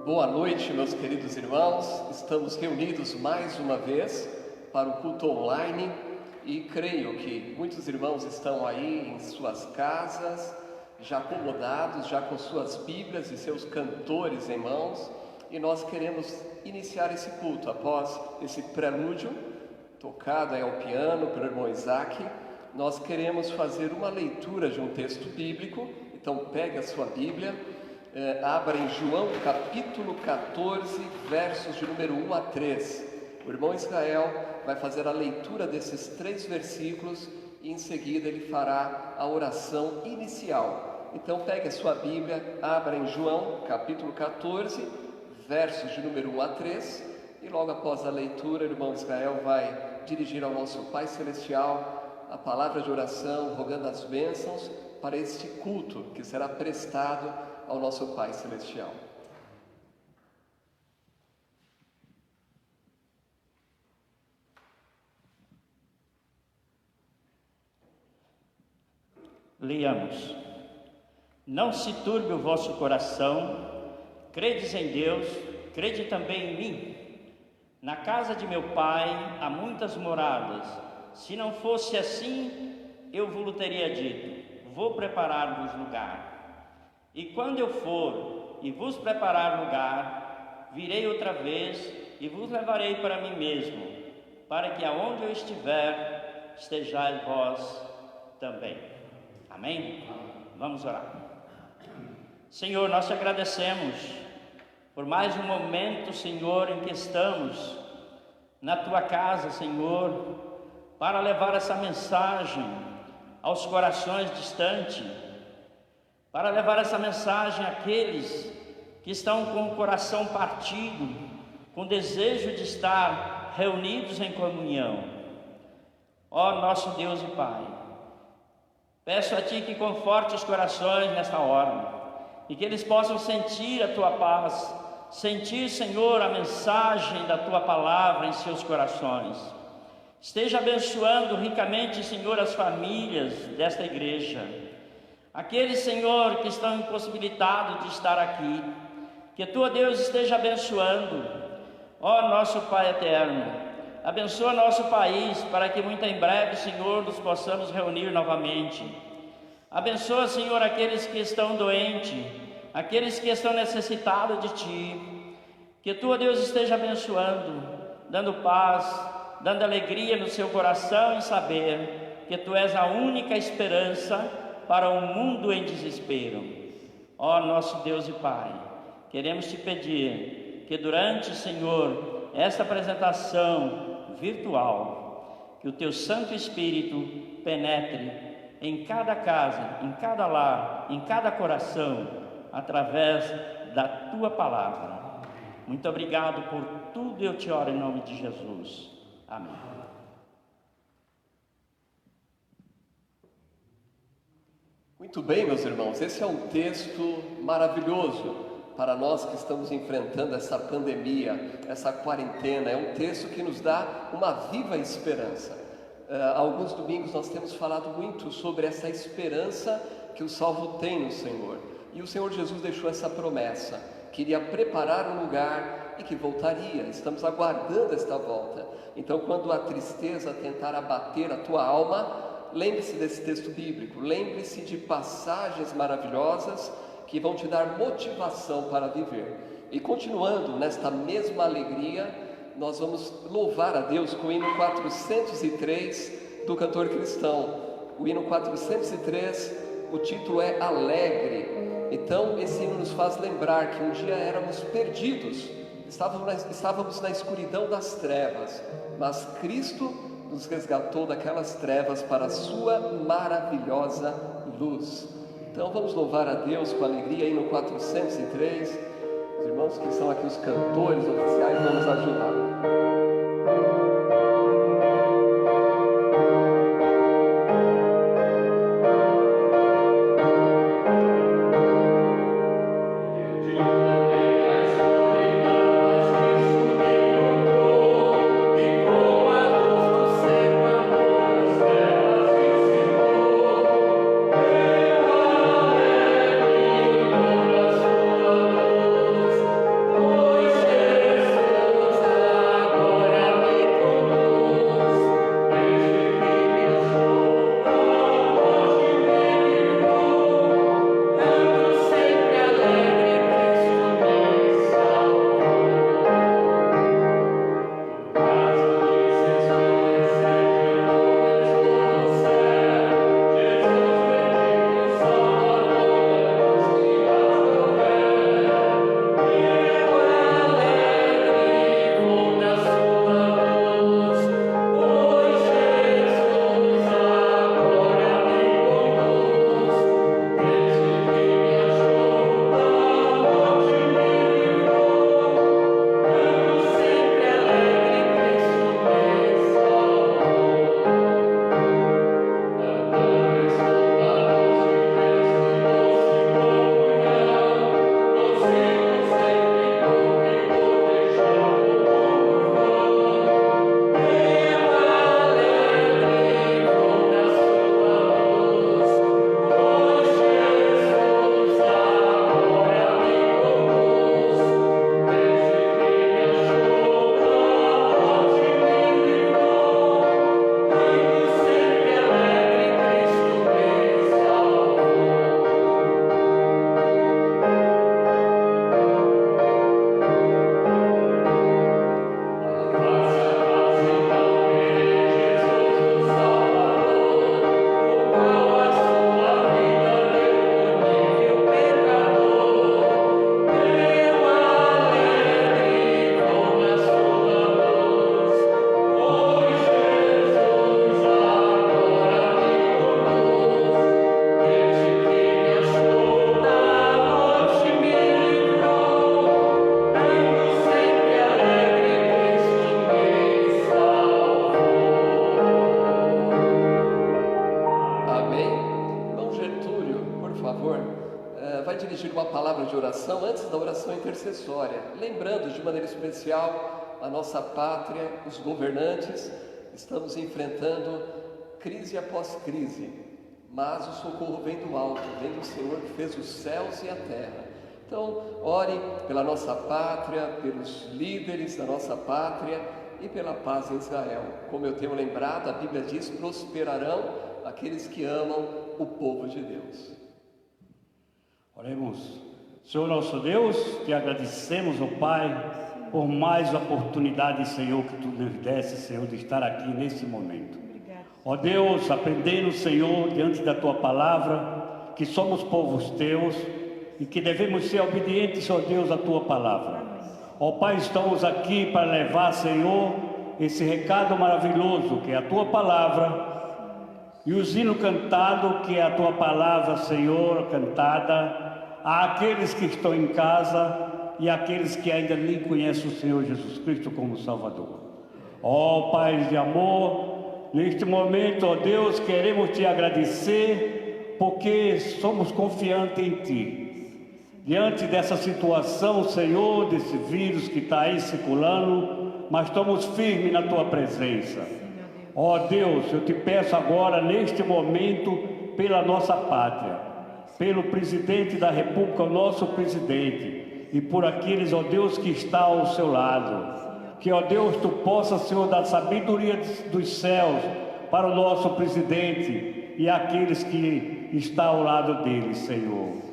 Boa noite, meus queridos irmãos. Estamos reunidos mais uma vez para o culto online e creio que muitos irmãos estão aí em suas casas, já acomodados, já com suas Bíblias e seus cantores em mãos, e nós queremos iniciar esse culto após esse prelúdio tocado aí ao piano pelo irmão Isaac. Nós queremos fazer uma leitura de um texto bíblico, então pegue a sua Bíblia. Abra em João capítulo 14, versos de número 1 a 3. O irmão Israel vai fazer a leitura desses 3 versículos e em seguida ele fará a oração inicial. Então pegue a sua Bíblia, abra em João capítulo 14, versos de número 1 a 3. E logo após a leitura, o irmão Israel vai dirigir ao nosso Pai Celestial a palavra de oração, rogando as bênçãos para este culto que será prestado ao nosso Pai Celestial. Leamos. Não se turbe o vosso coração, credes em Deus, crede também em mim. Na casa de meu Pai há muitas moradas. Se não fosse assim, eu vos teria dito: vou preparar-vos lugar. E quando eu for e vos preparar lugar, virei outra vez e vos levarei para mim mesmo, para que aonde eu estiver, estejais vós também. Amém? Vamos orar. Senhor, nós te agradecemos por mais um momento, Senhor, em que estamos na tua casa, Senhor, para levar essa mensagem aos corações distantes, para levar essa mensagem àqueles que estão com o coração partido, com desejo de estar reunidos em comunhão. Ó nosso Deus e Pai, peço a Ti que conforte os corações nesta hora, e que eles possam sentir a Tua paz, sentir, Senhor, a mensagem da Tua palavra em seus corações. Esteja abençoando ricamente, Senhor, as famílias desta igreja. Aqueles, Senhor, que estão impossibilitados de estar aqui, que Tu, Deus, esteja abençoando. Ó nosso Pai eterno, abençoa nosso país, para que muito em breve, Senhor, nos possamos reunir novamente. Abençoa, Senhor, aqueles que estão doentes, aqueles que estão necessitados de Ti. Que Tu, Deus, esteja abençoando, dando paz, dando alegria no seu coração em saber que Tu és a única esperança para um mundo em desespero. Ó nosso Deus e Pai, queremos Te pedir que durante, Senhor, esta apresentação virtual, que o Teu Santo Espírito penetre em cada casa, em cada lar, em cada coração, através da Tua palavra. Muito obrigado por tudo, eu te oro em nome de Jesus. Amém. Muito bem, meus irmãos, esse é um texto maravilhoso para nós que estamos enfrentando essa pandemia, essa quarentena. É um texto que nos dá uma viva esperança. Alguns domingos nós temos falado muito sobre essa esperança que o salvo tem no Senhor. E o Senhor Jesus deixou essa promessa, que iria preparar um lugar e que voltaria. Estamos aguardando esta volta. Então, quando a tristeza tentar abater a tua alma, lembre-se desse texto bíblico, lembre-se de passagens maravilhosas que vão te dar motivação para viver. E continuando nesta mesma alegria, nós vamos louvar a Deus com o hino 403 do cantor cristão. O hino 403, o título é Alegre. Então esse hino nos faz lembrar que um dia éramos perdidos, estávamos na escuridão das trevas, mas Cristo nos resgatou daquelas trevas para a sua maravilhosa luz. Então vamos louvar a Deus com alegria aí no 403. Os irmãos que são aqui os cantores oficiais vão nos ajudar. Oh, de oração antes da oração intercessória, lembrando de maneira especial a nossa pátria, os governantes. Estamos enfrentando crise após crise, mas o socorro vem do alto, vem do Senhor que fez os céus e a terra. Então, ore pela nossa pátria, pelos líderes da nossa pátria e pela paz em Israel. Como eu tenho lembrado, a Bíblia diz: prosperarão aqueles que amam o povo de Deus. Oremos. Senhor nosso Deus, te agradecemos, ó Pai, por mais oportunidade, Senhor, que tu nos desse, Senhor, de estar aqui nesse momento. Ó Deus, aprendendo, Senhor, diante da tua palavra, que somos povos teus e que devemos ser obedientes, ó Deus, à tua palavra. Ó Pai, estamos aqui para levar, Senhor, esse recado maravilhoso que é a tua palavra e o hino cantado que é a tua palavra, Senhor, cantada àqueles que estão em casa e àqueles que ainda nem conhecem o Senhor Jesus Cristo como Salvador. Ó Pai de amor, neste momento, ó Deus, queremos te agradecer porque somos confiantes em ti. Diante dessa situação, Senhor, desse vírus que está aí circulando, mas estamos firmes na tua presença. Ó Deus, eu te peço agora, neste momento, pela nossa pátria, pelo presidente da República, o nosso presidente, e por aqueles, ó Deus, que está ao seu lado. Que, ó Deus, tu possa, Senhor, dar sabedoria dos céus para o nosso presidente e aqueles que estão ao lado dele, Senhor.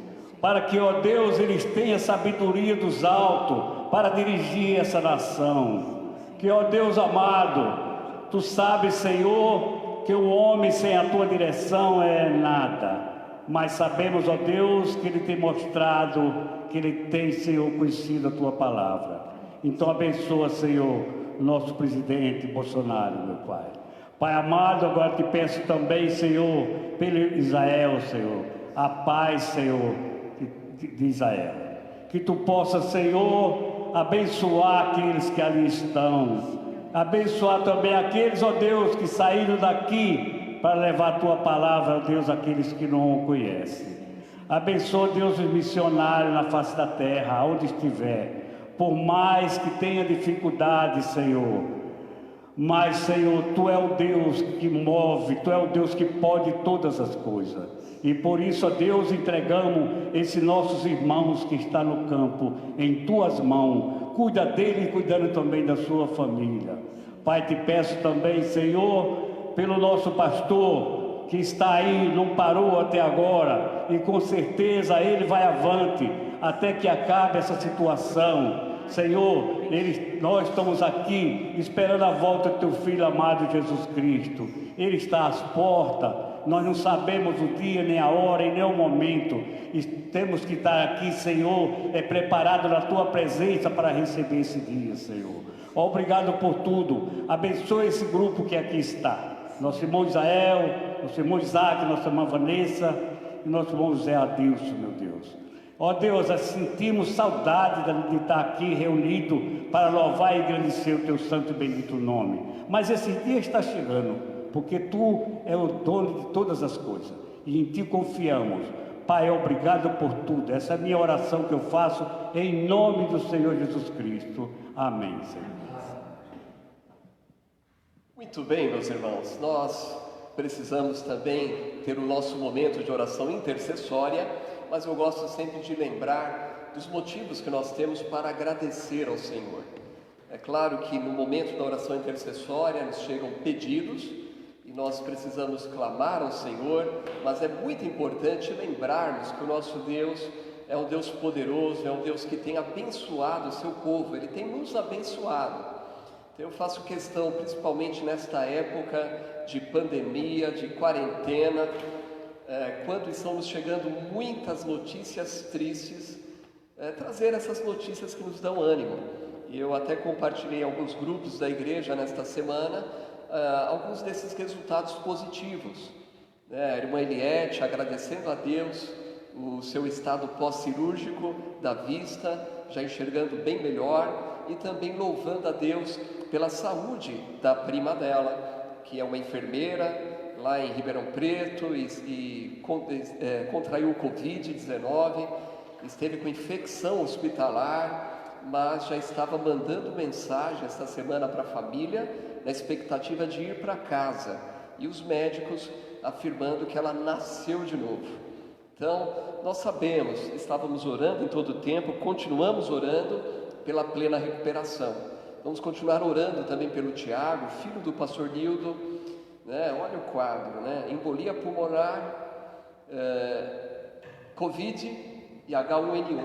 Para que, ó Deus, eles tenham sabedoria dos altos para dirigir essa nação. Que, ó Deus amado, tu sabes, Senhor, que o homem sem a tua direção é nada. Mas sabemos, ó Deus, que ele tem mostrado que ele tem, Senhor, conhecido a tua palavra. Então abençoa, Senhor, nosso presidente Bolsonaro, meu Pai. Pai amado, agora te peço também, Senhor, pelo Israel, Senhor, a paz, Senhor, de Israel. Que tu possa, Senhor, abençoar aqueles que ali estão. Abençoar também aqueles, ó Deus, que saíram daqui para levar a tua palavra, ó Deus, àqueles que não o conhecem. Abençoa, Deus, os missionários na face da terra, onde estiver. Por mais que tenha dificuldade, Senhor, mas, Senhor, tu é o Deus que move, tu é o Deus que pode todas as coisas. E por isso, ó Deus, entregamos esses nossos irmãos que estão no campo em tuas mãos. Cuida dele e cuidando também da sua família. Pai, te peço também, Senhor, pelo nosso pastor que está aí, não parou até agora, e com certeza ele vai avante até que acabe essa situação. Senhor, nós estamos aqui esperando a volta do teu Filho amado Jesus Cristo. Ele está às portas, nós não sabemos o dia, nem a hora e nem o momento. E temos que estar aqui, Senhor, preparado na tua presença para receber esse dia, Senhor. Obrigado por tudo. Abençoe esse grupo que aqui está. Nosso irmão Israel, nosso irmão Isaac, nossa irmã Vanessa e nosso irmão Zé Adilson, meu Deus. Ó Deus, sentimos saudade de estar aqui reunido para louvar e engrandecer o teu santo e bendito nome. Mas esse dia está chegando, porque tu é o dono de todas as coisas e em ti confiamos. Pai, obrigado por tudo. Essa é a minha oração que eu faço em nome do Senhor Jesus Cristo. Amém, Senhor. Muito bem, meus irmãos, nós precisamos também ter o nosso momento de oração intercessória, mas eu gosto sempre de lembrar dos motivos que nós temos para agradecer ao Senhor. É claro que no momento da oração intercessória nos chegam pedidos e nós precisamos clamar ao Senhor, mas é muito importante lembrarmos que o nosso Deus é um Deus poderoso, é um Deus que tem abençoado o seu povo, Ele tem nos abençoado. Então eu faço questão, principalmente nesta época de pandemia, de quarentena, quando estão nos chegando muitas notícias tristes, trazer essas notícias que nos dão ânimo. E eu até compartilhei em alguns grupos da igreja nesta semana, alguns desses resultados positivos. A irmã Eliette agradecendo a Deus o seu estado pós-cirúrgico da vista, já enxergando bem melhor, e também louvando a Deus pela saúde da prima dela, que é uma enfermeira lá em Ribeirão Preto e contraiu o Covid-19. esteve com infecção hospitalar, mas já estava mandando mensagem esta semana para a família, na expectativa de ir para casa, e os médicos afirmando que ela nasceu de novo. Então, nós sabemos, estávamos orando em todo o tempo, continuamos orando pela plena recuperação. Vamos continuar orando também pelo Tiago, filho do pastor Nildo, né? Olha o quadro, né? Embolia pulmonar, Covid e H1N1.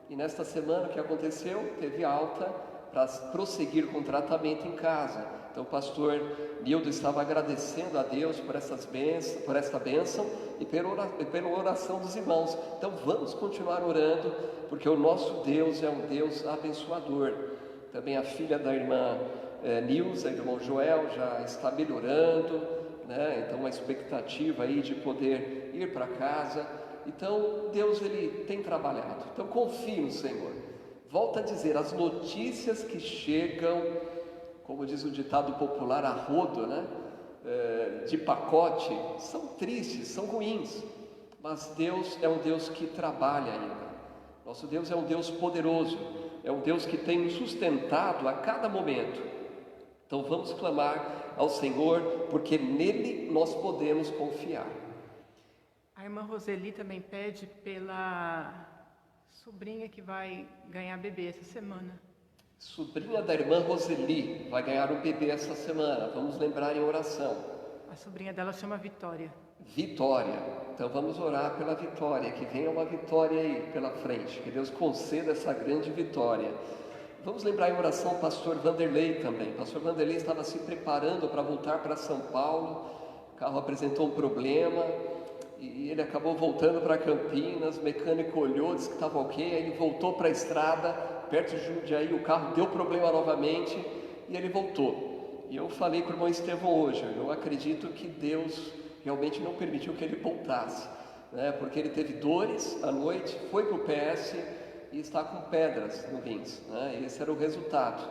E nesta semana o que aconteceu? Teve alta para prosseguir com o tratamento em casa. Então o pastor Nildo estava agradecendo a Deus por esta bênção e pela oração dos irmãos. Então vamos continuar orando, porque o nosso Deus é um Deus abençoador. Também a filha da irmã Nilza, o irmão Joel, já está melhorando, né? Então uma expectativa aí de poder ir para casa. Então Deus, Ele tem trabalhado. Então confie no Senhor. Volta a dizer, as notícias que chegam, como diz o ditado popular, a rodo, né? De pacote, são tristes, são ruins, mas Deus é um Deus que trabalha ainda. Nosso Deus é um Deus poderoso, é um Deus que tem nos sustentado a cada momento. Então vamos clamar ao Senhor, porque nele nós podemos confiar. A irmã Roseli também pede pela sobrinha que vai ganhar bebê essa semana. Sobrinha da irmã Roseli vai ganhar um bebê essa semana. Vamos lembrar em oração. A sobrinha dela chama Vitória. Vitória. Então vamos orar pela Vitória, que venha uma vitória aí pela frente, que Deus conceda essa grande vitória. Vamos lembrar em oração o pastor Vanderlei também. O pastor Vanderlei estava se preparando para voltar para São Paulo. O carro apresentou um problema e ele acabou voltando para Campinas. O mecânico olhou, disse que estava ok, aí ele voltou para a estrada, perto de Jundiaí, o carro deu problema novamente e ele voltou. E eu falei com o irmão Estevão hoje, eu acredito que Deus realmente não permitiu que ele voltasse, né? Porque ele teve dores à noite, foi para o PS e está com pedras no rins, né? E esse era o resultado.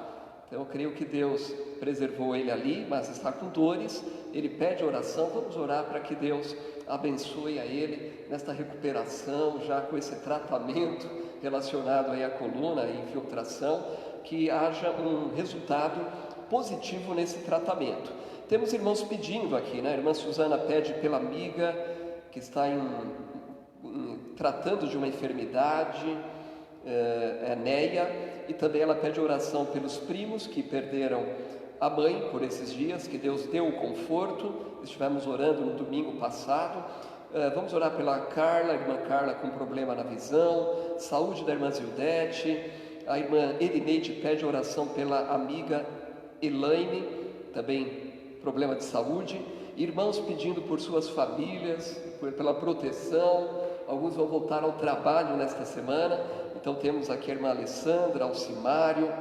Então eu creio que Deus preservou ele ali, mas está com dores, ele pede oração. Vamos orar para que Deus abençoe a ele nesta recuperação, já com esse tratamento relacionado aí à coluna e infiltração, que haja um resultado positivo nesse tratamento. Temos irmãos pedindo aqui, né? A irmã Suzana pede pela amiga que está tratando de uma enfermidade, Neia, e também ela pede oração pelos primos que perderam a mãe por esses dias, que Deus deu o conforto. Estivemos orando no domingo passado. Vamos orar pela Carla, a irmã Carla com problema na visão, saúde da irmã Zildete. A irmã Elineide pede oração pela amiga Elaine, também problema de saúde. Irmãos pedindo por suas famílias, pela proteção. Alguns vão voltar ao trabalho nesta semana. Então temos aqui a irmã Alessandra, Alcimário.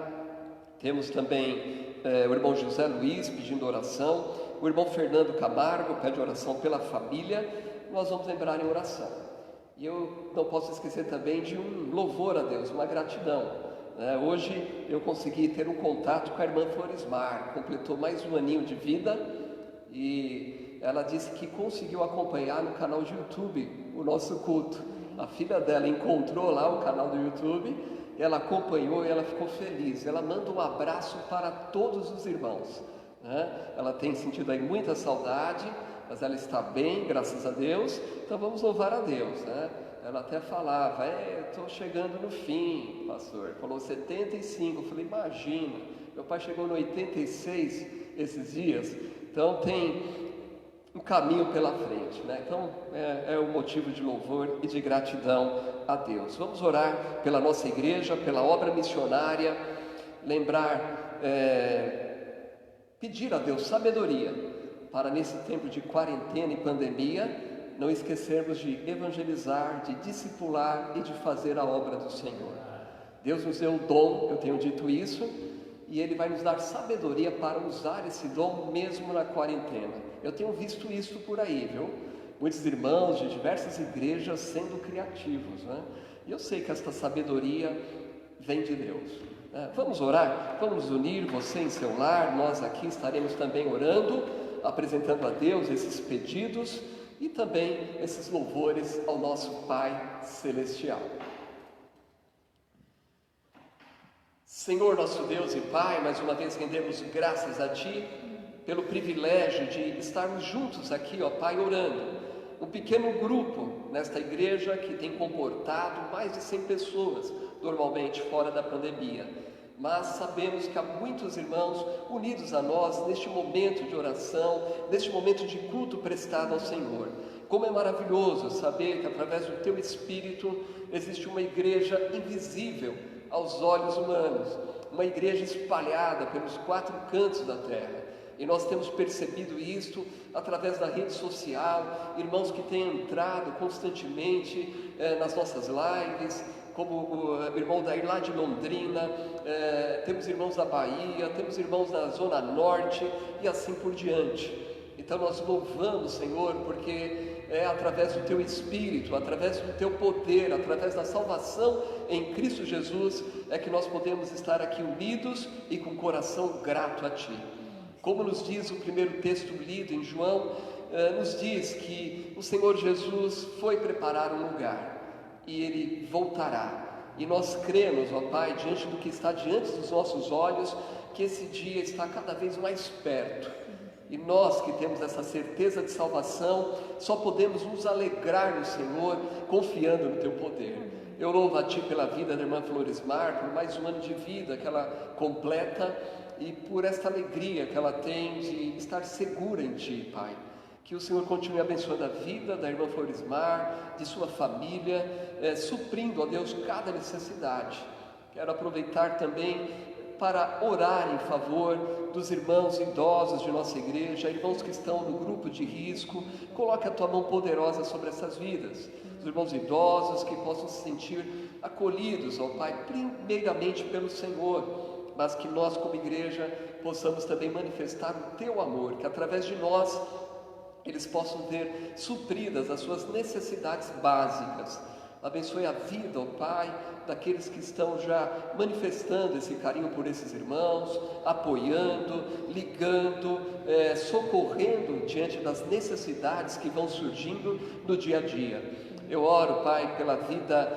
Temos também o irmão José Luiz pedindo oração. O irmão Fernando Camargo pede oração pela família. Nós vamos lembrar em oração. E eu não posso esquecer também de um louvor a Deus, uma gratidão. Hoje eu consegui ter um contato com a irmã Florismar, completou mais um aninho de vida e ela disse que conseguiu acompanhar no canal de YouTube o nosso culto. A filha dela encontrou lá o canal do YouTube, ela acompanhou e ela ficou feliz. Ela manda um abraço para todos os irmãos, né? Ela tem sentido aí muita saudade, mas ela está bem, graças a Deus. Então vamos louvar a Deus, né? Ela até falava, estou chegando no fim, pastor. Falou 75, eu falei, imagina, meu pai chegou no 86 esses dias, então tem um caminho pela frente, né? Então é um motivo de louvor e de gratidão a Deus. Vamos orar pela nossa igreja, pela obra missionária, lembrar, pedir a Deus sabedoria, para nesse tempo de quarentena e pandemia, não esquecermos de evangelizar, de discipular e de fazer a obra do Senhor. Deus nos deu o dom, eu tenho dito isso, e Ele vai nos dar sabedoria para usar esse dom mesmo na quarentena. Eu tenho visto isso por aí, viu? Muitos irmãos de diversas igrejas sendo criativos, né? E eu sei que esta sabedoria vem de Deus. Vamos orar? Vamos unir, você em seu lar, nós aqui estaremos também orando, apresentando a Deus esses pedidos e também esses louvores ao nosso Pai Celestial. Senhor nosso Deus e Pai, mais uma vez rendemos graças a Ti pelo privilégio de estarmos juntos aqui, ó Pai, orando. Um pequeno grupo nesta igreja que tem comportado mais de 100 pessoas, normalmente fora da pandemia. Mas sabemos que há muitos irmãos unidos a nós neste momento de oração, neste momento de culto prestado ao Senhor. Como é maravilhoso saber que através do Teu Espírito existe uma igreja invisível aos olhos humanos, uma igreja espalhada pelos 4 cantos da terra. E nós temos percebido isto através da rede social, irmãos que têm entrado constantemente nas nossas lives, como o irmão Dair lá de Londrina, temos irmãos da Bahia, temos irmãos da Zona Norte e assim por diante. Então nós louvamos, Senhor, porque é através do Teu Espírito, através do Teu poder, através da salvação em Cristo Jesus, é que nós podemos estar aqui unidos e com o coração grato a Ti. Como nos diz o primeiro texto lido em João, nos diz que o Senhor Jesus foi preparar um lugar e Ele voltará. E nós cremos, ó Pai, diante do que está diante dos nossos olhos, que esse dia está cada vez mais perto. E nós que temos essa certeza de salvação, só podemos nos alegrar no Senhor, confiando no Teu poder. Eu louvo a Ti pela vida da irmã Floresmar, por mais um ano de vida que ela completa e por esta alegria que ela tem de estar segura em Ti, Pai. Que o Senhor continue abençoando a vida da irmã Floresmar, de sua família, suprindo, ó Deus, cada necessidade. Quero aproveitar também para orar em favor dos irmãos idosos de nossa igreja, irmãos que estão no grupo de risco. Coloque a Tua mão poderosa sobre essas vidas, os irmãos idosos que possam se sentir acolhidos, ó Pai, primeiramente pelo Senhor, mas que nós como igreja possamos também manifestar o Teu amor, que através de nós eles possam ver supridas as suas necessidades básicas. Abençoe a vida, ó Pai, daqueles que estão já manifestando esse carinho por esses irmãos, apoiando, ligando, socorrendo diante das necessidades que vão surgindo no dia a dia. Eu oro, Pai, pela vida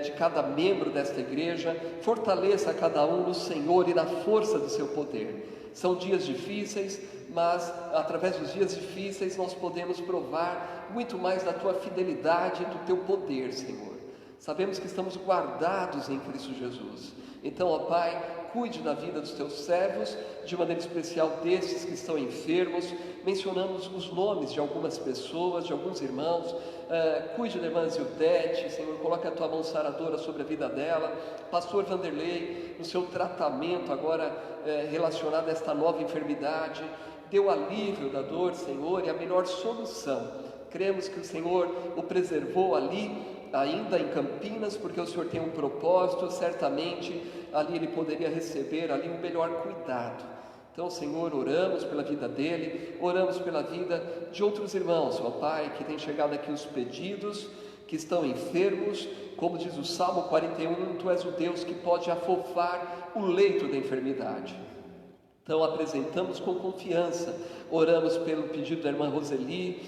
de cada membro desta igreja, fortaleça cada um no Senhor e na força do Seu poder. São dias difíceis, mas através dos dias difíceis nós podemos provar muito mais da Tua fidelidade e do Teu poder, Senhor. Sabemos que estamos guardados em Cristo Jesus. Então, ó Pai, cuide da vida dos Teus servos, de maneira especial destes que estão enfermos. Mencionamos os nomes de algumas pessoas, de alguns irmãos. Cuide da irmã Zildete, Senhor, coloque a Tua mão saradora sobre a vida dela. Pastor Vanderlei, no seu tratamento agora relacionado a esta nova enfermidade, dê o alívio da dor, Senhor, e a melhor solução. Cremos que o Senhor o preservou ali, ainda em Campinas, porque o Senhor tem um propósito. Certamente ali ele poderia receber ali um melhor cuidado. Então, Senhor, oramos pela vida dele, oramos pela vida de outros irmãos, ó Pai, que tem chegado aqui os pedidos, que estão enfermos. Como diz o Salmo 41, Tu és o Deus que pode afofar o leito da enfermidade. Então apresentamos com confiança, oramos pelo pedido da irmã Roseli,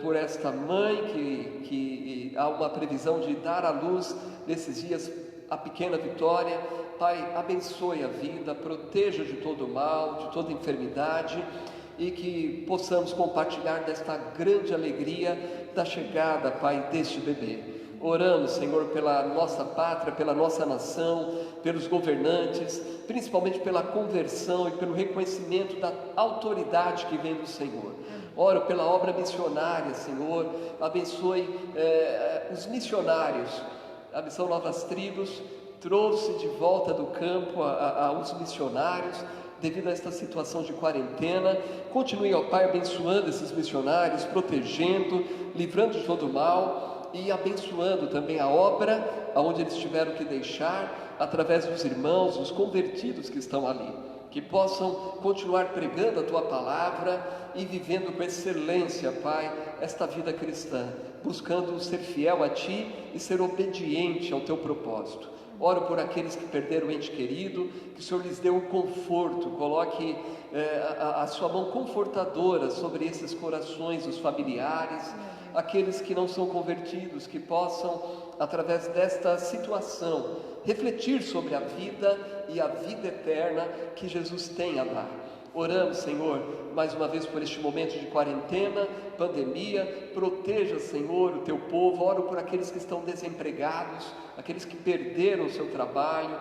por esta mãe que há uma previsão de dar à luz nesses dias a pequena Vitória. Pai, abençoe a vida, proteja de todo mal, de toda enfermidade, e que possamos compartilhar desta grande alegria da chegada, Pai, deste bebê. Oramos, Senhor, pela nossa pátria, pela nossa nação, pelos governantes, principalmente pela conversão e pelo reconhecimento da autoridade que vem do Senhor. Oro pela obra missionária, Senhor, abençoe os missionários. A Missão Novas Tribos trouxe de volta do campo aos missionários, devido a esta situação de quarentena. Continue, ó Pai, abençoando esses missionários, protegendo, livrando de todo mal, e abençoando também a obra aonde eles tiveram que deixar, através dos irmãos, os convertidos que estão ali, que possam continuar pregando a Tua palavra e vivendo com excelência, Pai, esta vida cristã, buscando ser fiel a Ti e ser obediente ao Teu propósito. Oro por aqueles que perderam o ente querido, que o Senhor lhes dê um conforto, coloque a Sua mão confortadora sobre esses corações, os familiares, aqueles que não são convertidos, que possam, através desta situação, refletir sobre a vida e a vida eterna que Jesus tem a dar. Oramos, Senhor, mais uma vez por este momento de quarentena, pandemia. Proteja, Senhor, o teu povo. Oro por aqueles que estão desempregados, aqueles que perderam o seu trabalho,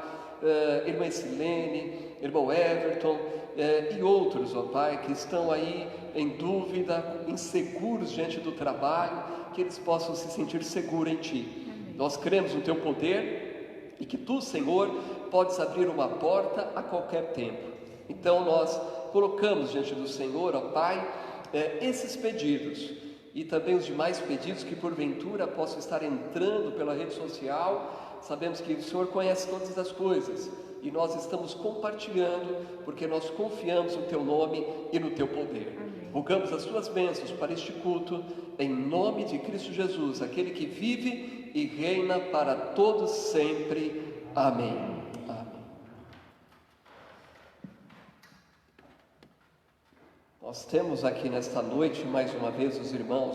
irmã Silene, irmão Everton, e outros, ó Pai, que estão aí em dúvida, inseguros diante do trabalho, que eles possam se sentir seguros em Ti. Amém. Nós cremos no teu poder e que Tu, Senhor, podes abrir uma porta a qualquer tempo. Então nós colocamos diante do Senhor, ó Pai, esses pedidos e também os demais pedidos que porventura possam estar entrando pela rede social. Sabemos que o Senhor conhece todas as coisas e nós estamos compartilhando porque nós confiamos no Teu nome e no Teu poder. Amém. Rogamos as Tuas bênçãos para este culto, em nome de Cristo Jesus, aquele que vive e reina para todos sempre. Amém. Nós temos aqui nesta noite, mais uma vez, os irmão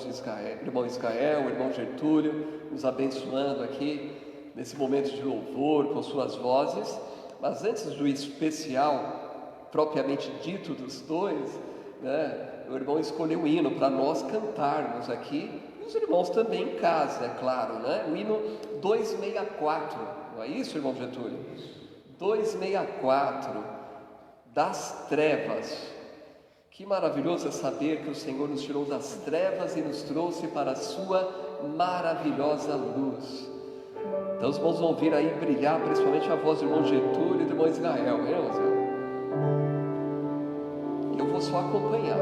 Israel, o irmão Getúlio, nos abençoando aqui, nesse momento de louvor, com suas vozes. Mas antes do especial, propriamente dito dos dois, o irmão escolheu um hino para nós cantarmos aqui, e os irmãos também em casa, é claro, o hino 264, não é isso, irmão Getúlio? 264, das trevas. Que maravilhoso é saber que o Senhor nos tirou das trevas e nos trouxe para a sua maravilhosa luz. Então os irmãos vão vir aí brilhar, principalmente a voz do irmão Getúlio e do irmão Israel, irmãos? E eu vou só acompanhar.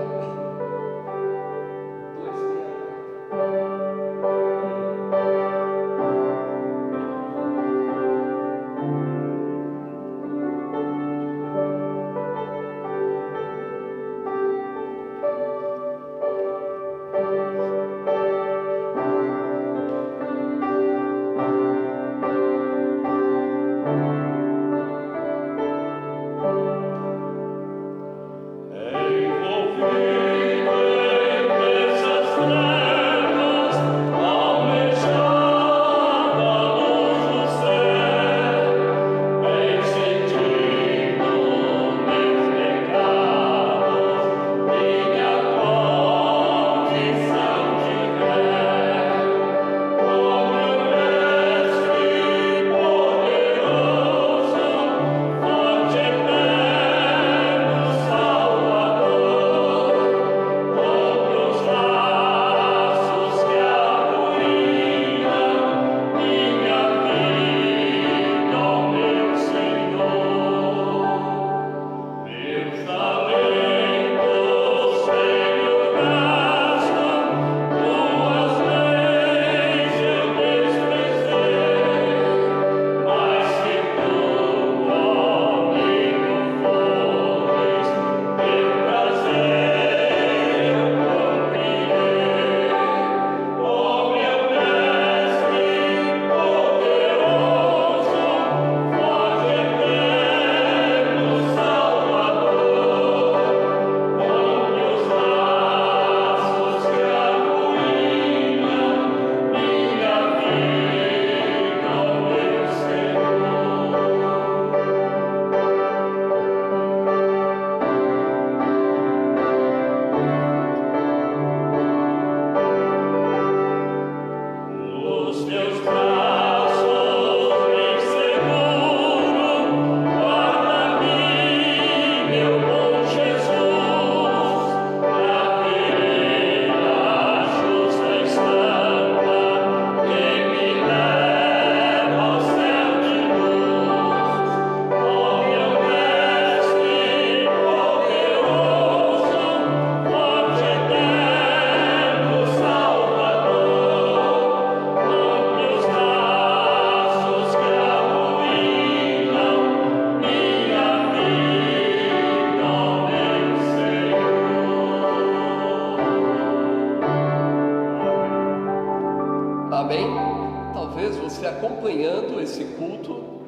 Acompanhando esse culto,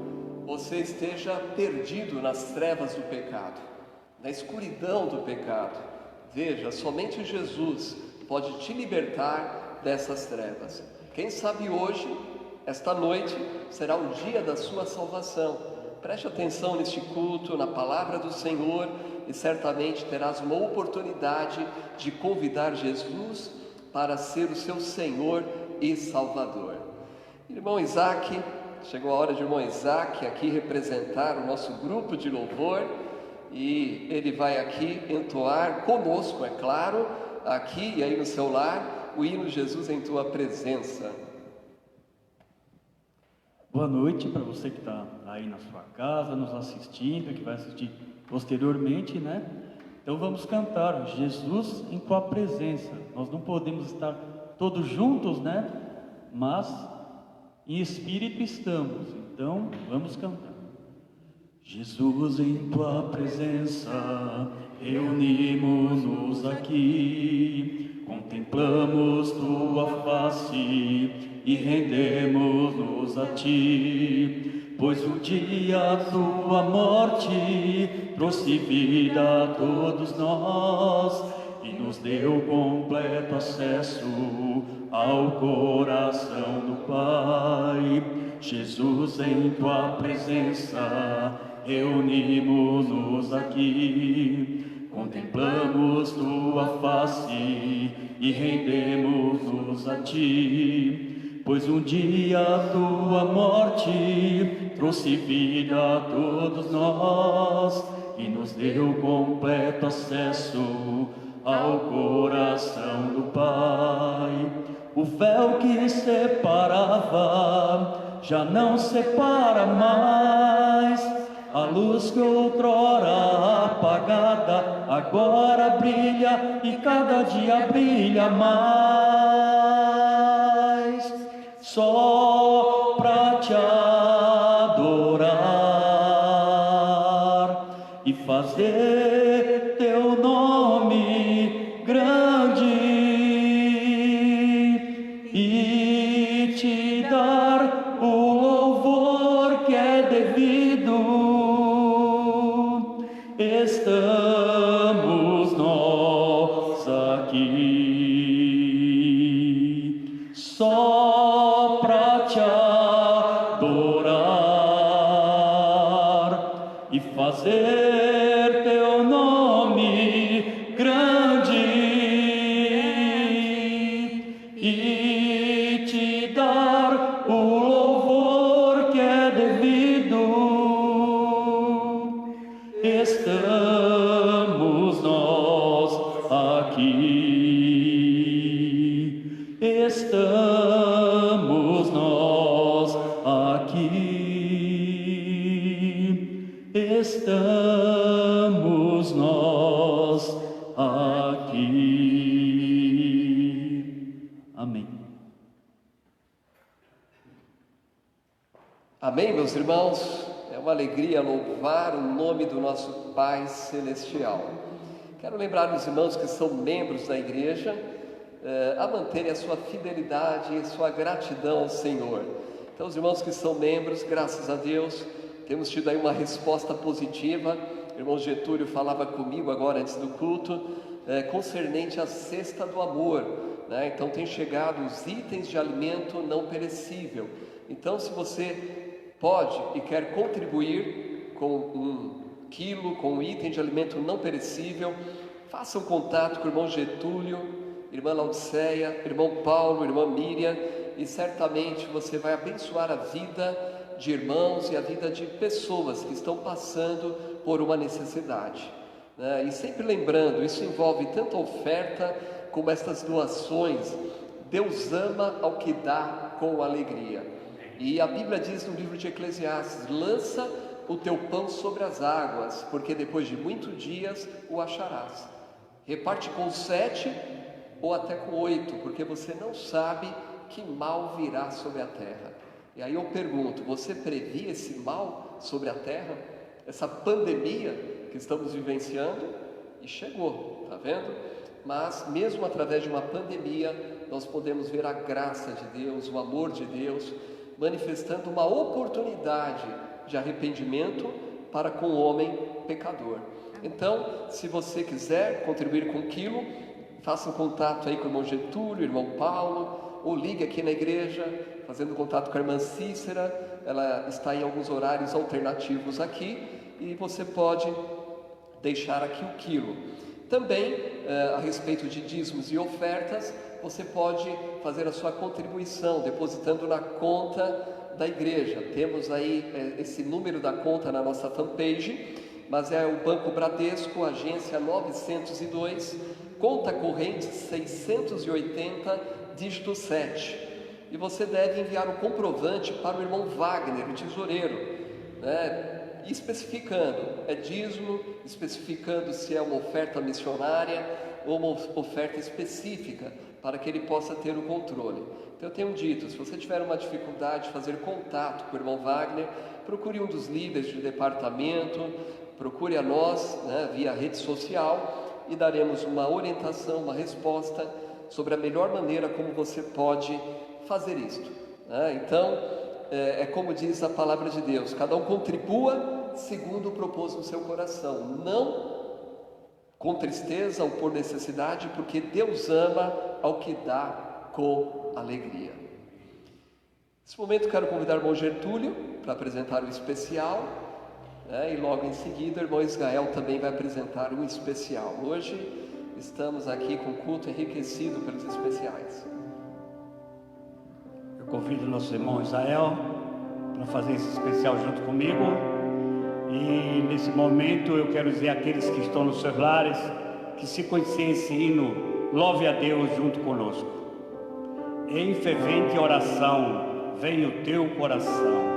você esteja perdido nas trevas do pecado, na escuridão do pecado. Veja, somente Jesus pode te libertar dessas trevas. Quem sabe hoje, esta noite, será o dia da sua salvação. Preste atenção neste culto, na palavra do Senhor, e certamente terás uma oportunidade de convidar Jesus para ser o seu Senhor e Salvador. Irmão Isaac, chegou a hora de irmão Isaac aqui representar o nosso grupo de louvor, e ele vai aqui entoar conosco, é claro, aqui e aí no seu lar, o hino Jesus em Tua Presença. Boa noite para você que está aí na sua casa, nos assistindo, que vai assistir posteriormente, né? Então vamos cantar Jesus em Tua Presença. Nós não podemos estar todos juntos, né? Mas em espírito estamos, então vamos cantar. Jesus em Tua Presença, reunimos-nos aqui, contemplamos Tua face e rendemos-nos a Ti, pois um dia Tua morte trouxe vida a todos nós e nos deu completo acesso ao coração do Pai. Jesus, em Tua presença, reunimos-nos aqui, contemplamos Tua face e rendemos-nos a Ti, pois um dia Tua morte trouxe vida a todos nós e nos deu completo acesso ao coração do Pai. O véu que separava já não separa mais. A luz que outrora apagada agora brilha e cada dia brilha mais. Só pra Te adorar e fazer Teu nome grande e Te dar o louvor que é devido. Estamos nós aqui só pra Te adorar e fazer Teu nome grande e Te dar o louvor que é devido. Estamos nós aqui, estamos nós aqui, estamos nós aqui. Amém. Amém, meus irmãos? É uma alegria louvar o nome do nosso Pai Celestial. Quero lembrar os irmãos que são membros da igreja a manterem a sua fidelidade e sua gratidão ao Senhor. Então, os irmãos que são membros, graças a Deus, temos tido aí uma resposta positiva. O irmão Getúlio falava comigo agora antes do culto, concernente à cesta do amor, né? Então, tem chegado os itens de alimento não perecível. Então, se você pode e quer contribuir com 1 quilo, com um item de alimento não perecível, faça um contato com o irmão Getúlio, irmã Laodiceia, irmão Paulo, irmã Miriam, e certamente você vai abençoar a vida de irmãos e a vida de pessoas que estão passando por uma necessidade, né? E sempre lembrando, isso envolve tanto a oferta como estas doações. Deus ama ao que dá com alegria. E a Bíblia diz no livro de Eclesiastes: lança o teu pão sobre as águas, porque depois de muitos dias o acharás. Reparte com 7 ou até com 8, porque você não sabe que mal virá sobre a terra. E aí eu pergunto, você previa esse mal sobre a terra? Essa pandemia que estamos vivenciando? E chegou, tá vendo? Mas mesmo através de uma pandemia, nós podemos ver a graça de Deus, o amor de Deus, manifestando uma oportunidade de arrependimento para com o homem pecador. Então, se você quiser contribuir com 1 quilo, faça um contato aí com o irmão Getúlio, irmão Paulo, ou ligue aqui na igreja, fazendo contato com a irmã Cícera, ela está em alguns horários alternativos aqui e você pode deixar aqui o quilo. Também, a respeito de dízimos e ofertas, você pode fazer a sua contribuição depositando na conta da igreja. Temos aí esse número da conta na nossa fanpage, mas é o Banco Bradesco, agência 902, conta corrente 680, dígito 7. E você deve enviar o comprovante para o irmão Wagner, o tesoureiro, né? Especificando, é dízimo, especificando se é uma oferta missionária ou uma oferta específica, para que ele possa ter o controle. Então eu tenho dito, se você tiver uma dificuldade de fazer contato com o irmão Wagner, procure um dos líderes de departamento, procure a nós, né, via rede social, e daremos uma orientação, uma resposta sobre a melhor maneira como você pode fazer isto, né? Então, é como diz a palavra de Deus, cada um contribua segundo propôs no seu coração, não com tristeza ou por necessidade, porque Deus ama ao que dá com alegria. Nesse momento quero convidar o irmão Gertúlio para apresentar o especial, né? E logo em seguida o irmão Israel também vai apresentar um especial. Hoje estamos aqui com o culto enriquecido pelos especiais. Eu convido o nosso irmão Israel para fazer esse especial junto comigo. E nesse momento eu quero dizer àqueles que estão nos seus lares que se conhecer esse hino, louve a Deus junto conosco. Em fervente oração, vem o teu coração.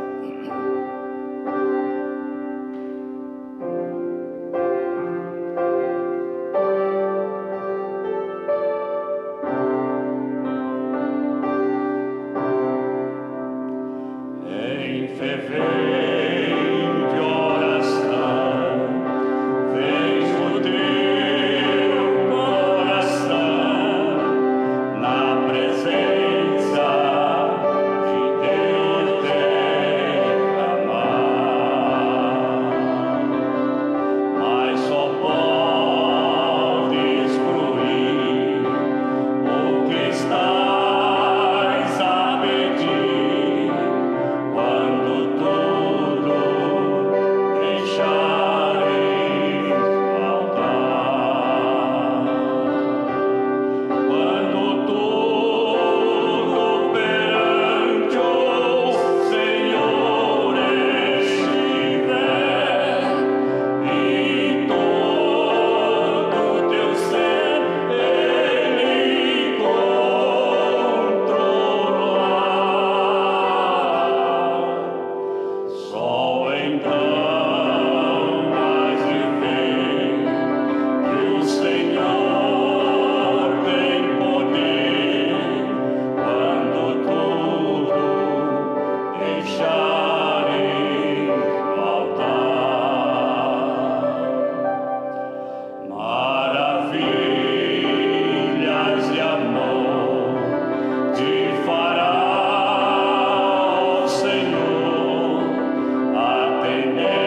Amen.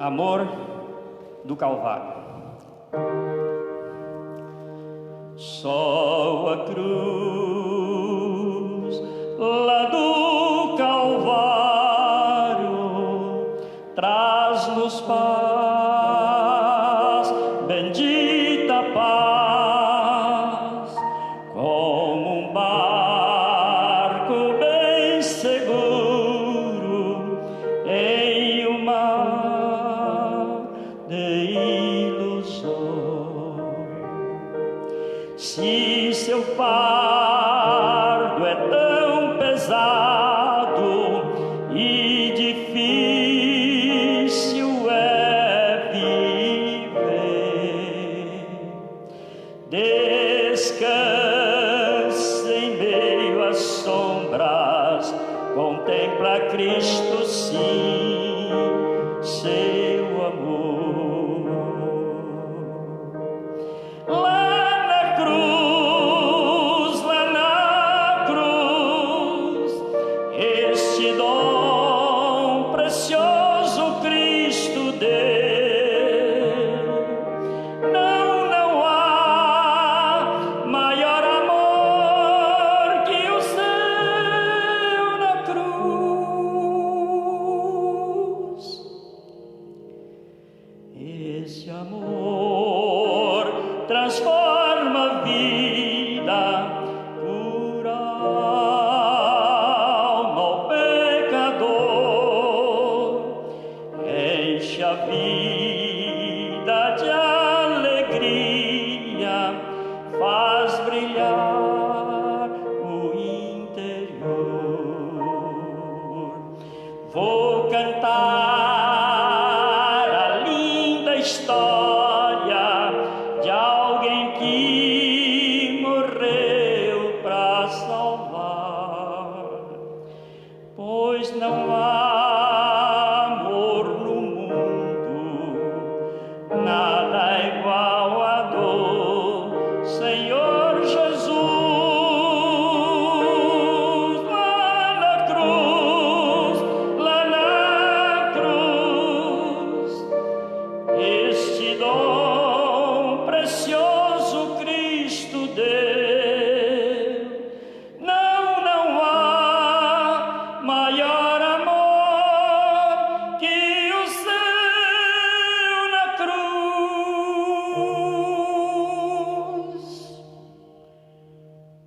Amor do Calvário. Só a cruz lá do Calvário traz-nos paz, bendita paz, como um barco bem seguro em um mar de ilusão. Se seu fardo é tão pesado e difícil é viver, descanse em meio às sombras, contempla Cristo, sim, seu amor. Lá na cruz, este dom precioso Cristo deu. Não há maior amor que o seu na cruz. Esse amor transforma a vida, cura a alma ao pecador, enche a vida de alegria, faz brilhar o interior. Vou cantar a linda história de alguém que morreu para salvar, pois não há amor no mundo, nada igual a dor, Senhor Jesus. Lá na cruz, este dom precioso Cristo deu. Não há maior amor que o seu na cruz.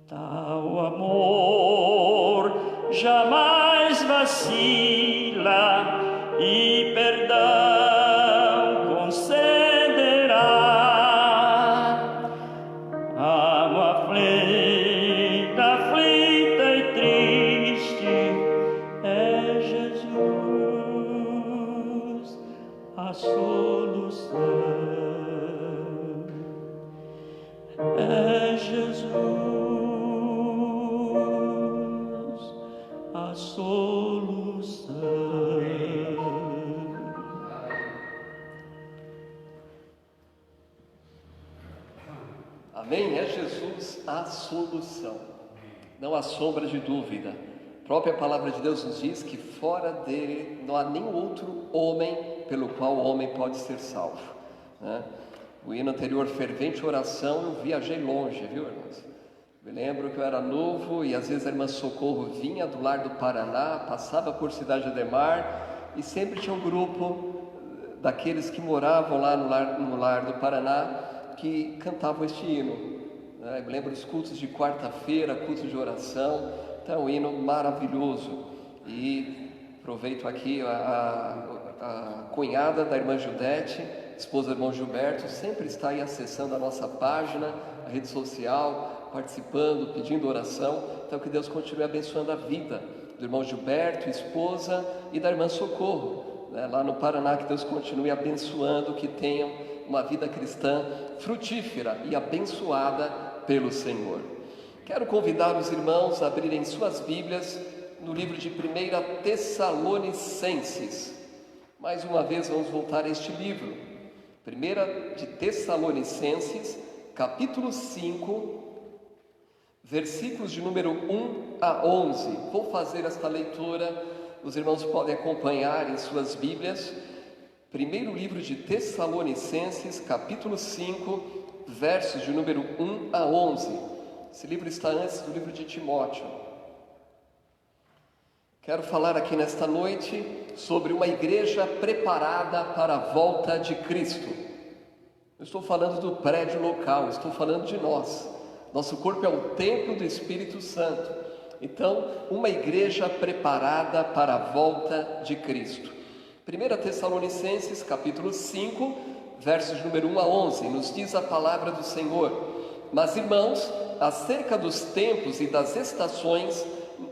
Tal amor jamais vacila e perdão concederá. Amo aflita e triste, é Jesus a solução. É Jesus a solução. Amém? É Jesus a solução. Não há sombra de dúvida. A própria palavra de Deus nos diz que fora dele não há nenhum outro homem pelo qual o homem pode ser salvo, né? O hino anterior, fervente oração, eu viajei longe, viu, irmãos? Me lembro que eu era novo e às vezes a irmã Socorro vinha do Lar do Paraná, passava por Cidade Ademar e sempre tinha um grupo daqueles que moravam lá no Lar do Paraná que cantavam este hino, né? Eu me lembro dos cultos de quarta-feira, cultos de oração. Então é um hino maravilhoso. E aproveito aqui a cunhada da irmã Judete, esposa do irmão Gilberto, sempre está aí acessando a nossa página, a rede social, participando, pedindo oração. Então que Deus continue abençoando a vida do irmão Gilberto, esposa, e da irmã Socorro, né, lá no Paraná. Que Deus continue abençoando, que tenham uma vida cristã frutífera e abençoada pelo Senhor. Quero convidar os irmãos a abrirem suas Bíblias no livro de 1 Tessalonicenses. Mais uma vez vamos voltar a este livro. 1 de Tessalonicenses, capítulo 5, versículos de número 1 a 11. Vou fazer esta leitura, os irmãos podem acompanhar em suas Bíblias. Primeiro livro de Tessalonicenses, capítulo 5, versos de número 1 a 11. Esse livro está antes do livro de Timóteo. Quero falar aqui nesta noite sobre uma igreja preparada para a volta de Cristo. Eu estou falando do prédio local, estou falando de nós. Nosso corpo é o templo do Espírito Santo. Então, uma igreja preparada para a volta de Cristo. 1 Tessalonicenses, capítulo 5, versos de número 1 a 11, nos diz a palavra do Senhor: Mas, irmãos, acerca dos tempos e das estações,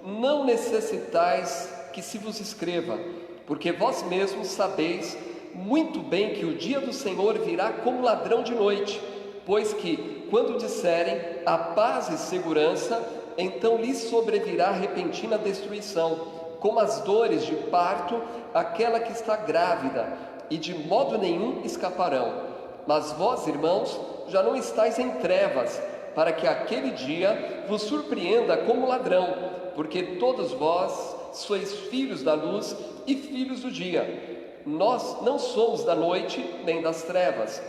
não necessitais que se vos escreva, porque vós mesmos sabeis muito bem que o dia do Senhor virá como ladrão de noite, pois que, quando disserem a paz e segurança, então lhes sobrevirá repentina destruição, como as dores de parto, aquela que está grávida, e de modo nenhum escaparão. Mas vós, irmãos, já não estáis em trevas, para que aquele dia vos surpreenda como ladrão, porque todos vós sois filhos da luz e filhos do dia. Nós não somos da noite nem das trevas.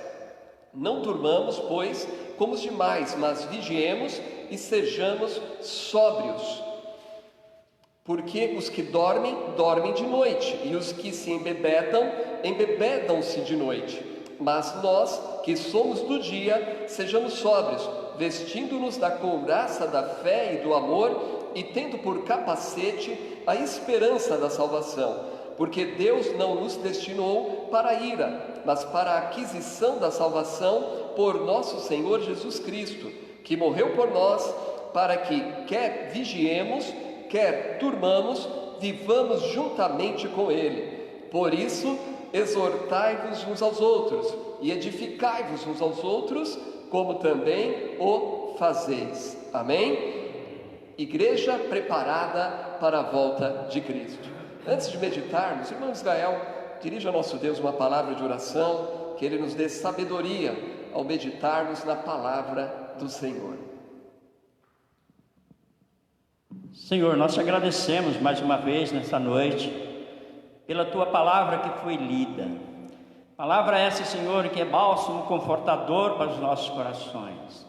Não durmamos, pois, como os demais, mas vigiemos e sejamos sóbrios. Porque os que dormem, dormem de noite, e os que se embebedam, embebedam-se de noite. Mas nós, que somos do dia, sejamos sóbrios, vestindo-nos da couraça da fé e do amor, e tendo por capacete a esperança da salvação. Porque Deus não nos destinou para a ira, mas para a aquisição da salvação por nosso Senhor Jesus Cristo, que morreu por nós, para que, quer vigiemos, quer durmamos, vivamos juntamente com Ele. Por isso, exortai-vos uns aos outros, e edificai-vos uns aos outros, como também o fazeis. Amém? Igreja preparada para a volta de Cristo. Antes de meditarmos, irmão Israel, dirija ao nosso Deus uma palavra de oração, que Ele nos dê sabedoria ao meditarmos na palavra do Senhor. Senhor, nós te agradecemos mais uma vez nesta noite, pela Tua palavra que foi lida. Palavra essa, Senhor, que é bálsamo confortador para os nossos corações.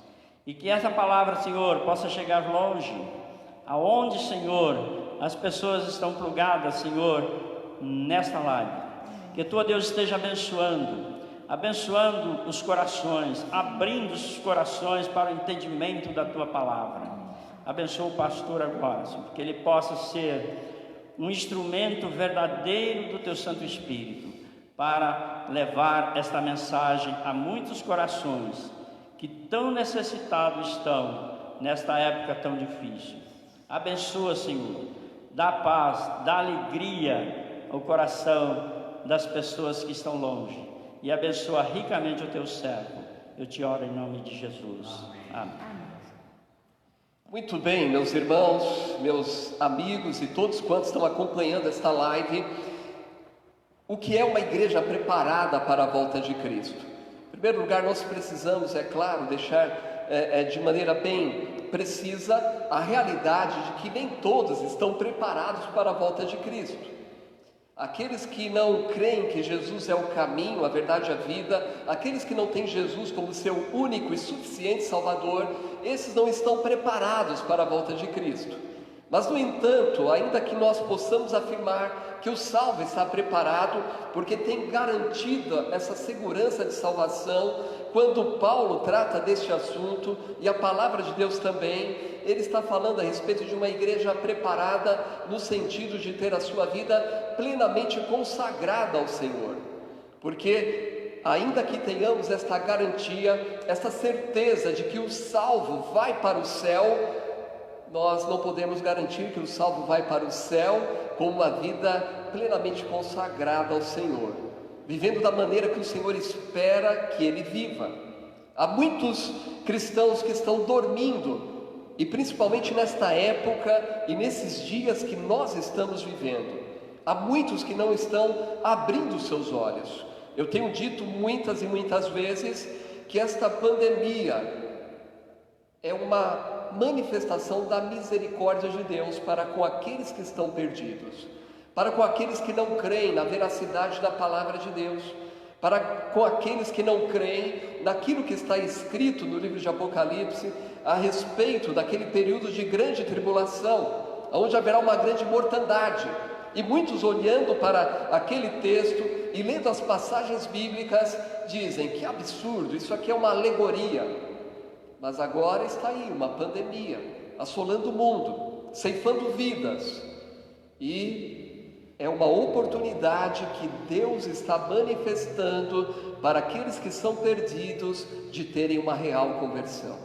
E que essa palavra, Senhor, possa chegar longe, aonde, Senhor, as pessoas estão plugadas, Senhor, nesta live. Que Tua Deus esteja abençoando os corações, abrindo os corações para o entendimento da Tua palavra. Abençoa o pastor agora, Senhor, que ele possa ser um instrumento verdadeiro do Teu Santo Espírito, para levar esta mensagem a muitos corações que tão necessitados estão nesta época tão difícil. Abençoa, Senhor, dá paz, dá alegria ao coração das pessoas que estão longe, e abençoa ricamente o Teu servo. Eu te oro em nome de Jesus. Amém. Muito bem, meus irmãos, meus amigos e todos quantos estão acompanhando esta live. O que é uma igreja preparada para a volta de Cristo? Em primeiro lugar, nós precisamos, é claro, deixar de maneira bem precisa a realidade de que nem todos estão preparados para a volta de Cristo. Aqueles que não creem que Jesus é o caminho, a verdade e a vida, aqueles que não têm Jesus como seu único e suficiente Salvador, esses não estão preparados para a volta de Cristo. Mas, no entanto, ainda que nós possamos afirmar que o salvo está preparado, porque tem garantida essa segurança de salvação, quando Paulo trata deste assunto, e a palavra de Deus também, ele está falando a respeito de uma igreja preparada, no sentido de ter a sua vida plenamente consagrada ao Senhor. Porque, ainda que tenhamos esta garantia, esta certeza de que o salvo vai para o céu, nós não podemos garantir que o salvo vai para o céu com uma vida plenamente consagrada ao Senhor, vivendo da maneira que o Senhor espera que ele viva. Há muitos cristãos que estão dormindo, e principalmente nesta época e nesses dias que nós estamos vivendo, há muitos que não estão abrindo seus olhos. Eu tenho dito muitas e muitas vezes que esta pandemia é uma manifestação da misericórdia de Deus para com aqueles que estão perdidos, para com aqueles que não creem na veracidade da palavra de Deus, para com aqueles que não creem naquilo que está escrito no livro de Apocalipse a respeito daquele período de grande tribulação, onde haverá uma grande mortandade. E muitos, olhando para aquele texto e lendo as passagens bíblicas, dizem: que absurdo, isso aqui é uma alegoria. Mas agora está aí uma pandemia assolando o mundo, ceifando vidas, e é uma oportunidade que Deus está manifestando para aqueles que são perdidos de terem uma real conversão.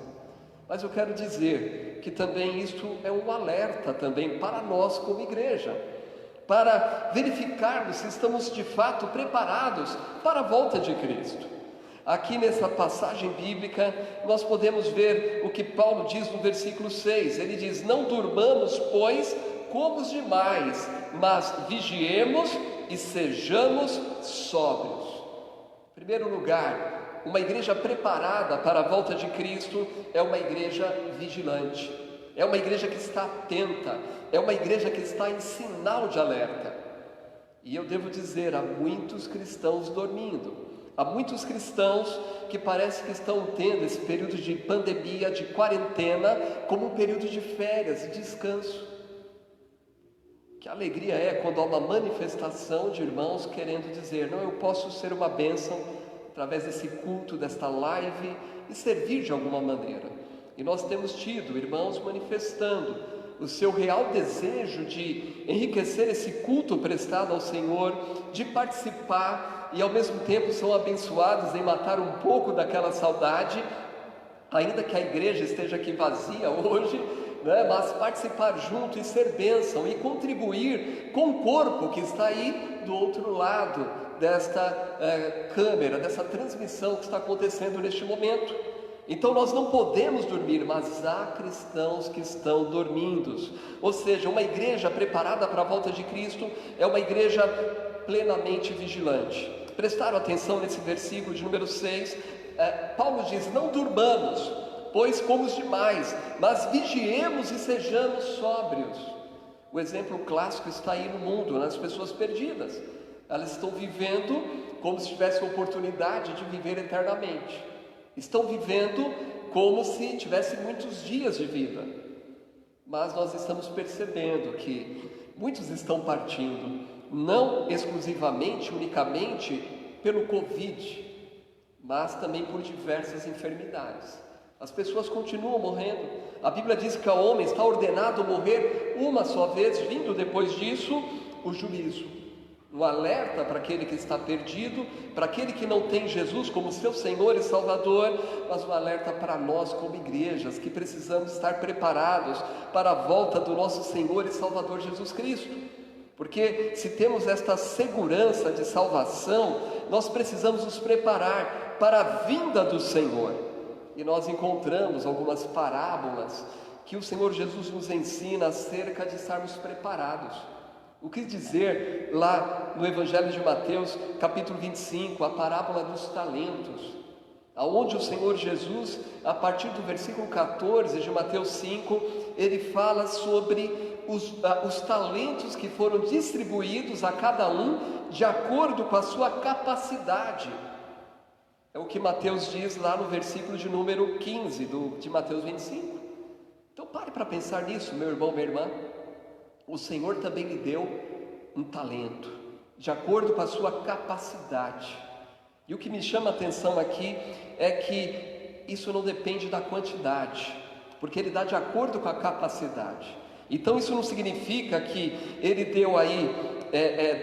Mas eu quero dizer que também isto é um alerta também para nós como igreja, para verificarmos se estamos de fato preparados para a volta de Cristo. Aqui nessa passagem bíblica nós podemos ver o que Paulo diz no versículo 6, ele diz: não durmamos, pois, como os demais, mas vigiemos e sejamos sóbrios. Em primeiro lugar, uma igreja preparada para a volta de Cristo é uma igreja vigilante, é uma igreja que está atenta, é uma igreja que está em sinal de alerta. E eu devo dizer, há muitos cristãos dormindo, há muitos cristãos que parece que estão tendo esse período de pandemia, de quarentena, como um período de férias e descanso. Que alegria é quando há uma manifestação de irmãos querendo dizer: não, eu posso ser uma bênção através desse culto, desta live, e servir de alguma maneira. E nós temos tido irmãos manifestando o seu real desejo de enriquecer esse culto prestado ao Senhor, de participar, e ao mesmo tempo são abençoados em matar um pouco daquela saudade, ainda que a igreja esteja aqui vazia hoje, né? Mas participar junto e ser bênção e contribuir com o corpo que está aí do outro lado desta câmera, dessa transmissão que está acontecendo neste momento. Então nós não podemos dormir, mas há cristãos que estão dormindo. Ou seja, uma igreja preparada para a volta de Cristo é uma igreja plenamente vigilante. Prestaram atenção nesse versículo de número 6, Paulo diz: não durmamos, pois como os demais, mas vigiemos e sejamos sóbrios. O exemplo clássico está aí no mundo, nas pessoas perdidas. Elas estão vivendo como se tivessem a oportunidade de viver eternamente. Estão vivendo como se tivessem muitos dias de vida. Mas nós estamos percebendo que muitos estão partindo, não exclusivamente, unicamente pelo Covid, mas também por diversas enfermidades. As pessoas continuam morrendo. A Bíblia diz que ao homem está ordenado morrer uma só vez, vindo depois disso o juízo. Um alerta para aquele que está perdido, para aquele que não tem Jesus como seu Senhor e Salvador, mas um alerta para nós como igrejas, que precisamos estar preparados para a volta do nosso Senhor e Salvador Jesus Cristo. Porque se temos esta segurança de salvação, nós precisamos nos preparar para a vinda do Senhor. E nós encontramos algumas parábolas que o Senhor Jesus nos ensina acerca de estarmos preparados. O que dizer lá no Evangelho de Mateus, capítulo 25, a parábola dos talentos, aonde o Senhor Jesus, a partir do versículo 14 de Mateus 5, ele fala sobre os talentos que foram distribuídos a cada um de acordo com a sua capacidade. É o que Mateus diz lá no versículo de número 15 de Mateus 25. Então pare para pensar nisso, meu irmão, minha irmã. O Senhor também lhe deu um talento, de acordo com a sua capacidade. E o que me chama a atenção aqui é que isso não depende da quantidade, porque Ele dá de acordo com a capacidade. Então isso não significa que Ele deu aí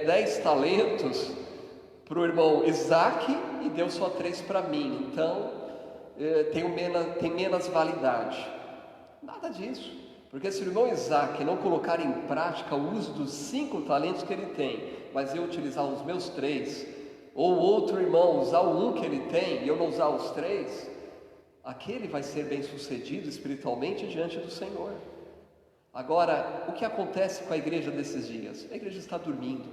10 talentos para o irmão Isaac e deu só 3 para mim, então tem menos validade. Nada disso. Porque se o irmão Isaac não colocar em prática o uso dos 5 talentos que ele tem, mas eu utilizar os meus 3, ou outro irmão usar o 1 que ele tem e eu não usar os 3, aquele vai ser bem sucedido espiritualmente diante do Senhor. Agora, o que acontece com a igreja desses dias? A igreja está dormindo,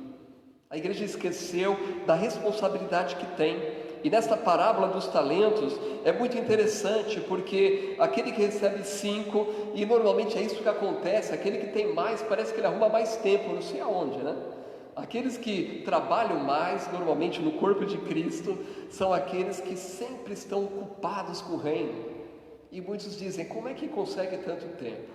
a igreja esqueceu da responsabilidade que tem. E nesta parábola dos talentos é muito interessante, porque aquele que recebe 5, e normalmente é isso que acontece, aquele que tem mais, parece que ele arruma mais tempo, não sei aonde, né? Aqueles que trabalham mais, normalmente no corpo de Cristo, são aqueles que sempre estão ocupados com o reino. E muitos dizem, como é que consegue tanto tempo?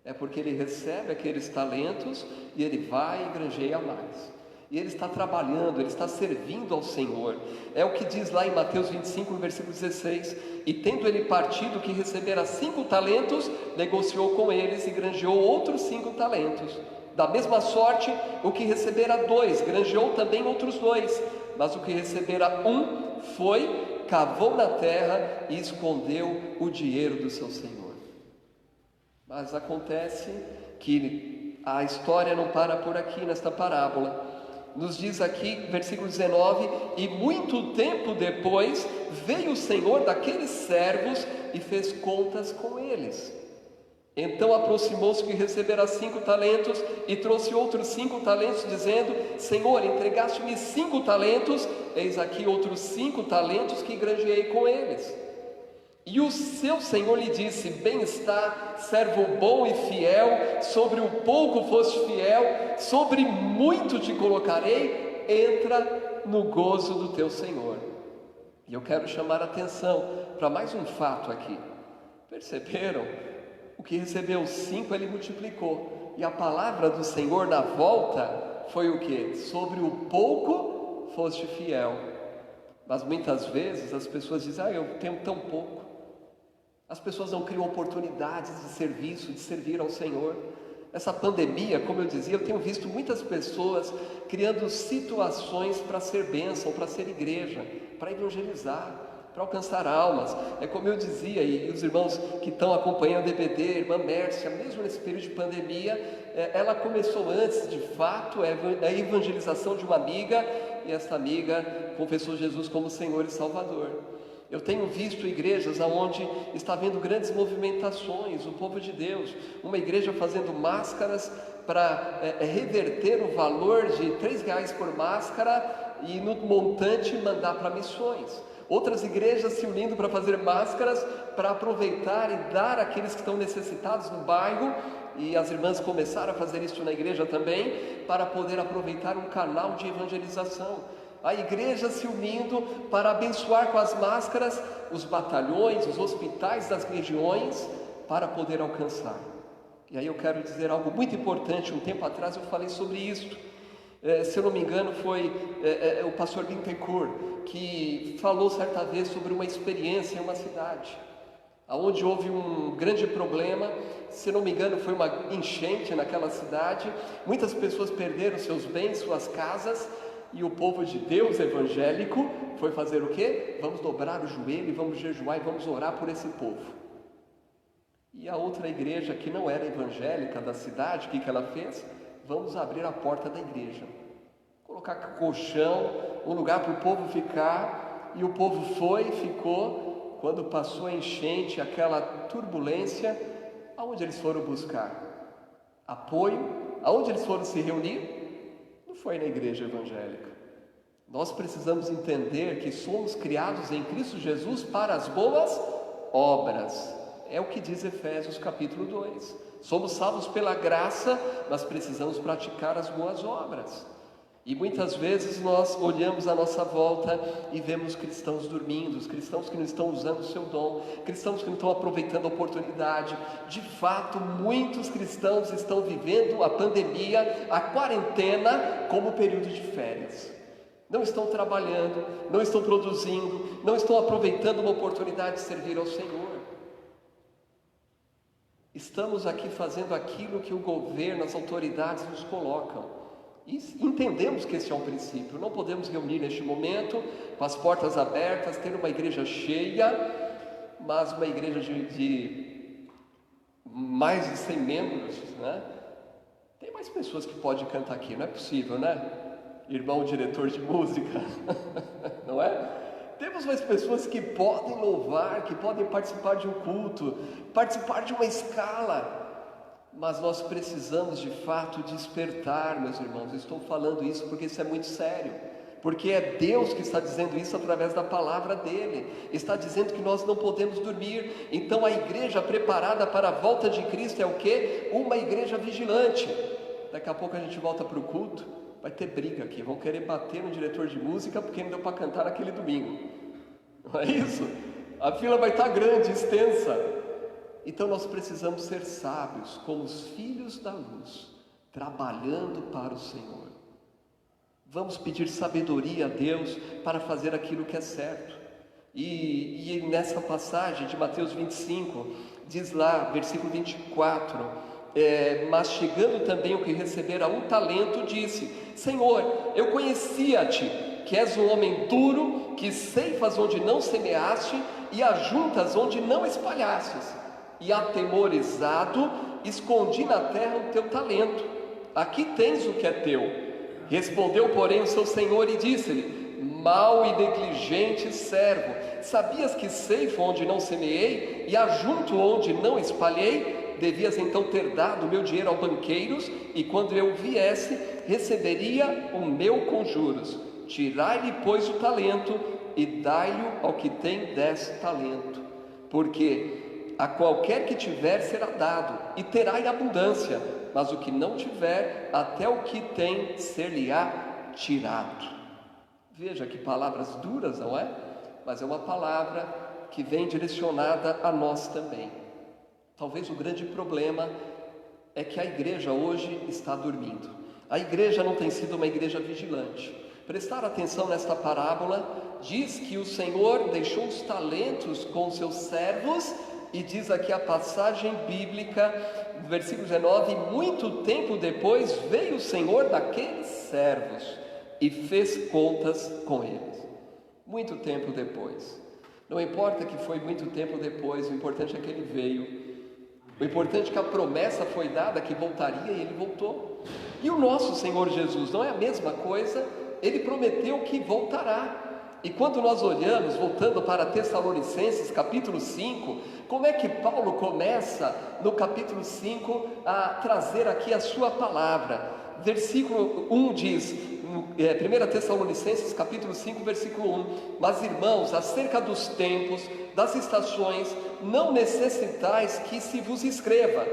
É porque ele recebe aqueles talentos e ele vai e granjeia mais. E ele está trabalhando, ele está servindo ao Senhor. É o que diz lá em Mateus 25, no versículo 16. E tendo ele partido, que recebera 5 talentos, negociou com eles e granjeou outros 5 talentos. Da mesma sorte, o que recebera 2, granjeou também outros 2. Mas o que recebera 1, foi, cavou na terra e escondeu o dinheiro do seu senhor. Mas acontece que a história não para por aqui nesta parábola. Nos diz aqui, versículo 19, e muito tempo depois veio o senhor daqueles servos e fez contas com eles. Então aproximou-se que recebera 5 talentos e trouxe outros 5 talentos, dizendo, Senhor, entregaste-me 5 talentos, eis aqui outros 5 talentos que granjeei com eles. E o seu senhor lhe disse, bem está, servo bom e fiel, sobre o pouco foste fiel, sobre muito te colocarei, entra no gozo do teu senhor. E eu quero chamar a atenção para mais um fato aqui. Perceberam? O que recebeu 5 ele multiplicou, e a palavra do Senhor na volta foi o que? Sobre o pouco foste fiel. Mas muitas vezes as pessoas dizem, eu tenho tão pouco. As pessoas não criam oportunidades de serviço, de servir ao Senhor. Essa pandemia, como eu dizia, eu tenho visto muitas pessoas criando situações para ser bênção, para ser igreja, para evangelizar, para alcançar almas. É como eu dizia, e os irmãos que estão acompanhando a EBD, a irmã Mércia, mesmo nesse período de pandemia, ela começou antes, de fato, a evangelização de uma amiga, e essa amiga confessou Jesus como Senhor e Salvador. Eu tenho visto igrejas onde está havendo grandes movimentações, o povo de Deus, uma igreja fazendo máscaras para reverter o valor de R$3 por máscara e no montante mandar para missões. Outras igrejas se unindo para fazer máscaras para aproveitar e dar àqueles que estão necessitados no bairro, e as irmãs começaram a fazer isso na igreja também, para poder aproveitar um canal de evangelização. A igreja se unindo para abençoar com as máscaras os batalhões, os hospitais das regiões, para poder alcançar. E aí eu quero dizer algo muito importante. Um tempo atrás eu falei sobre isso. Se eu não me engano foi o pastor Bittencourt que falou certa vez sobre uma experiência em uma cidade onde houve um grande problema. Se não me engano foi uma enchente naquela cidade. Muitas pessoas perderam seus bens, suas casas, e o povo de Deus evangélico foi fazer o quê? Vamos dobrar o joelho e vamos jejuar e vamos orar por esse povo. E a outra igreja que não era evangélica da cidade, o que ela fez? Vamos abrir a porta da igreja, colocar colchão, um lugar para o povo ficar, e o povo foi e ficou. Quando passou a enchente, aquela turbulência, aonde eles foram buscar apoio? Aonde eles foram se reunir? Não foi na igreja evangélica. Nós precisamos entender que somos criados em Cristo Jesus para as boas obras. É o que diz Efésios capítulo 2. Somos salvos pela graça, mas precisamos praticar as boas obras. E muitas vezes nós olhamos à nossa volta e vemos cristãos dormindo, os cristãos que não estão usando o seu dom, cristãos que não estão aproveitando a oportunidade. De fato, muitos cristãos estão vivendo a pandemia, a quarentena, como período de férias. Não estão trabalhando, não estão produzindo, não estão aproveitando uma oportunidade de servir ao Senhor. Estamos aqui fazendo aquilo que o governo, as autoridades nos colocam. E entendemos que esse é um princípio. Não podemos reunir neste momento, com as portas abertas, ter uma igreja cheia, mas uma igreja de mais de 100 membros, né? Tem mais pessoas que podem cantar aqui, não é possível, né? Irmão diretor de música, não é? Temos mais pessoas que podem louvar, que podem participar de um culto, participar de uma escala. Mas nós precisamos de fato despertar, meus irmãos. Estou falando isso porque isso é muito sério, porque é Deus que está dizendo isso através da palavra dele. Está dizendo que nós não podemos dormir. Então a igreja preparada para a volta de Cristo é o quê? Uma igreja vigilante. Daqui a pouco a gente volta para o culto. vai ter briga aqui, vão querer bater no diretor de música porque não deu para cantar naquele domingo. Não é isso? A fila vai estar grande, extensa. Então nós precisamos ser sábios, como os filhos da luz, trabalhando para o Senhor. Vamos pedir sabedoria a Deus para fazer aquilo que é certo. E nessa passagem de Mateus 25, diz lá, versículo 24, mas chegando também o que recebera 1 talento, disse: Senhor, eu conhecia-te, que és um homem duro, que ceifas onde não semeaste e ajuntas onde não espalhastes. E atemorizado, escondi na terra o teu talento. Aqui tens o que é teu. Respondeu, porém, o seu senhor e disse-lhe: mau e negligente servo, sabias que ceifo onde não semeei e ajunto onde não espalhei? Devias então ter dado o meu dinheiro aos banqueiros, e quando eu viesse, receberia o meu com juros. Tirai-lhe, pois, o talento e dai-lhe ao que tem 10 talentos. Porque a qualquer que tiver será dado, e terá em abundância, mas o que não tiver, até o que tem ser-lhe-á tirado. Veja que palavras duras, não é? Mas é uma palavra que vem direcionada a nós também. Talvez o grande problema é que a igreja hoje está dormindo. A igreja não tem sido uma igreja vigilante. Prestar atenção nesta parábola, diz que o Senhor deixou os talentos com seus servos, e diz aqui a passagem bíblica, versículo 19: muito tempo depois veio o Senhor daqueles servos e fez contas com eles. Muito tempo depois. Não importa que foi muito tempo depois, o importante é que ele veio. O importante é que a promessa foi dada que voltaria, e ele voltou. E o nosso Senhor Jesus não é a mesma coisa? Ele prometeu que voltará. E quando nós olhamos, voltando para Tessalonicenses capítulo 5, como é que Paulo começa no capítulo 5 a trazer aqui a sua palavra? Versículo 1 diz, 1 Tessalonicenses capítulo 5, versículo 1: mas irmãos, acerca dos tempos, das estações, não necessitais que se vos escreva,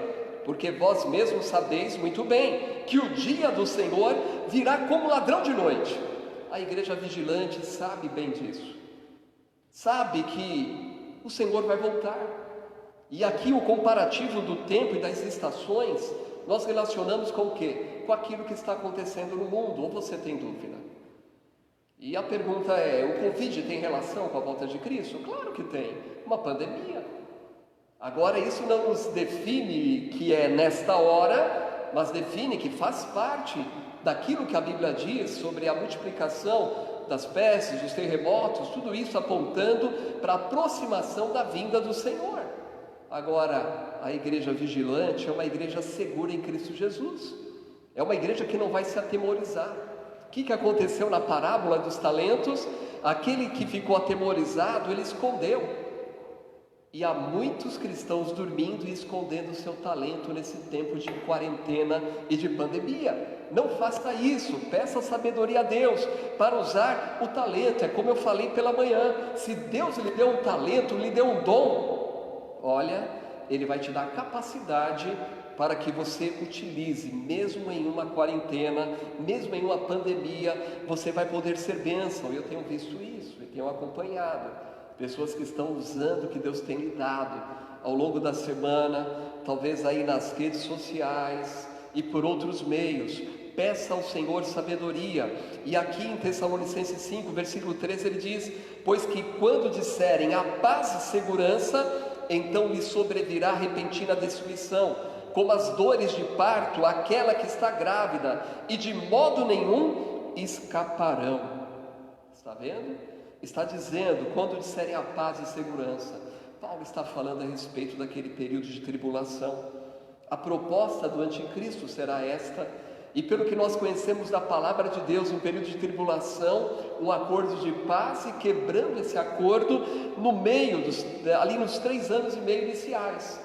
porque vós mesmos sabeis muito bem que o dia do Senhor virá como ladrão de noite. A igreja vigilante sabe bem disso, sabe que o Senhor vai voltar. E aqui o comparativo do tempo e das estações, nós relacionamos com o quê? Com aquilo que está acontecendo no mundo. Ou você tem dúvida? E a pergunta é: o Covid tem relação com a volta de Cristo? Claro que tem, uma pandemia. Agora isso não nos define que é nesta hora, mas define que faz parte daquilo que a Bíblia diz sobre a multiplicação das pestes, dos terremotos, tudo isso apontando para a aproximação da vinda do Senhor. Agora, a igreja vigilante é uma igreja segura em Cristo Jesus, é uma igreja que não vai se atemorizar. O que aconteceu na parábola dos talentos? Aquele que ficou atemorizado, ele escondeu. E há muitos cristãos dormindo e escondendo o seu talento nesse tempo de quarentena e de pandemia. Não faça isso, peça sabedoria a Deus para usar o talento. É como eu falei pela manhã: se Deus lhe deu um talento, lhe deu um dom, olha, Ele vai te dar capacidade para que você utilize, mesmo em uma quarentena, mesmo em uma pandemia, você vai poder ser bênção. Eu tenho visto isso e tenho acompanhado pessoas que estão usando o que Deus tem lhe dado ao longo da semana, talvez aí nas redes sociais e por outros meios. Peça ao Senhor sabedoria. E aqui em Tessalonicenses 5, versículo 13, ele diz: pois que quando disserem a paz e segurança, então lhe sobrevirá repentina destruição, como as dores de parto, aquela que está grávida, e de modo nenhum escaparão. Está vendo? Está dizendo, quando disserem a paz e segurança, Paulo está falando a respeito daquele período de tribulação. A proposta do anticristo será esta, e pelo que nós conhecemos da palavra de Deus, um período de tribulação, um acordo de paz, e quebrando esse acordo no meio, ali nos 3 anos e meio iniciais.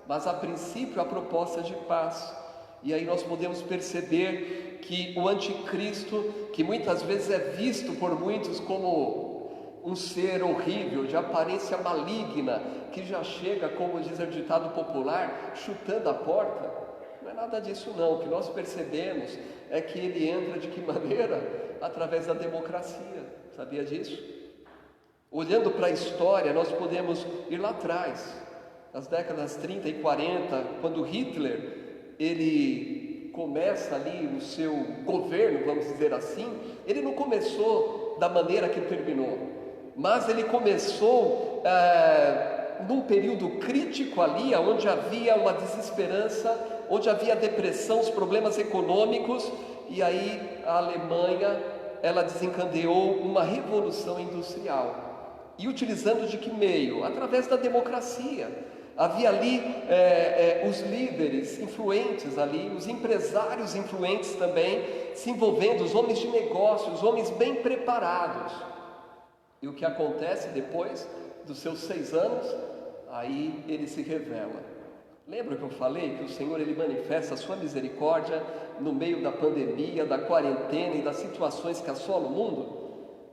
Mas a princípio a proposta de paz. E aí nós podemos perceber que o anticristo, que muitas vezes é visto por muitos como um ser horrível, de aparência maligna, que já chega, como diz o ditado popular, chutando a porta. Não é nada disso não. O que nós percebemos é que ele entra de que maneira? Através da democracia. Sabia disso? Olhando para a história, nós podemos ir lá atrás, nas décadas 30 e 40, quando Hitler, ele começa ali o seu governo, vamos dizer assim, ele não começou da maneira que terminou, mas ele começou num período crítico ali, onde havia uma desesperança, onde havia depressão, os problemas econômicos, e aí a Alemanha, ela desencadeou uma revolução industrial. E utilizando de que meio? Através da democracia. Havia ali os líderes influentes ali, os empresários influentes também, se envolvendo, os homens de negócios, os homens bem preparados. E o que acontece depois dos seus 6 anos? Aí ele se revela. Lembra que eu falei que o Senhor, ele manifesta a sua misericórdia no meio da pandemia, da quarentena e das situações que assolam o mundo?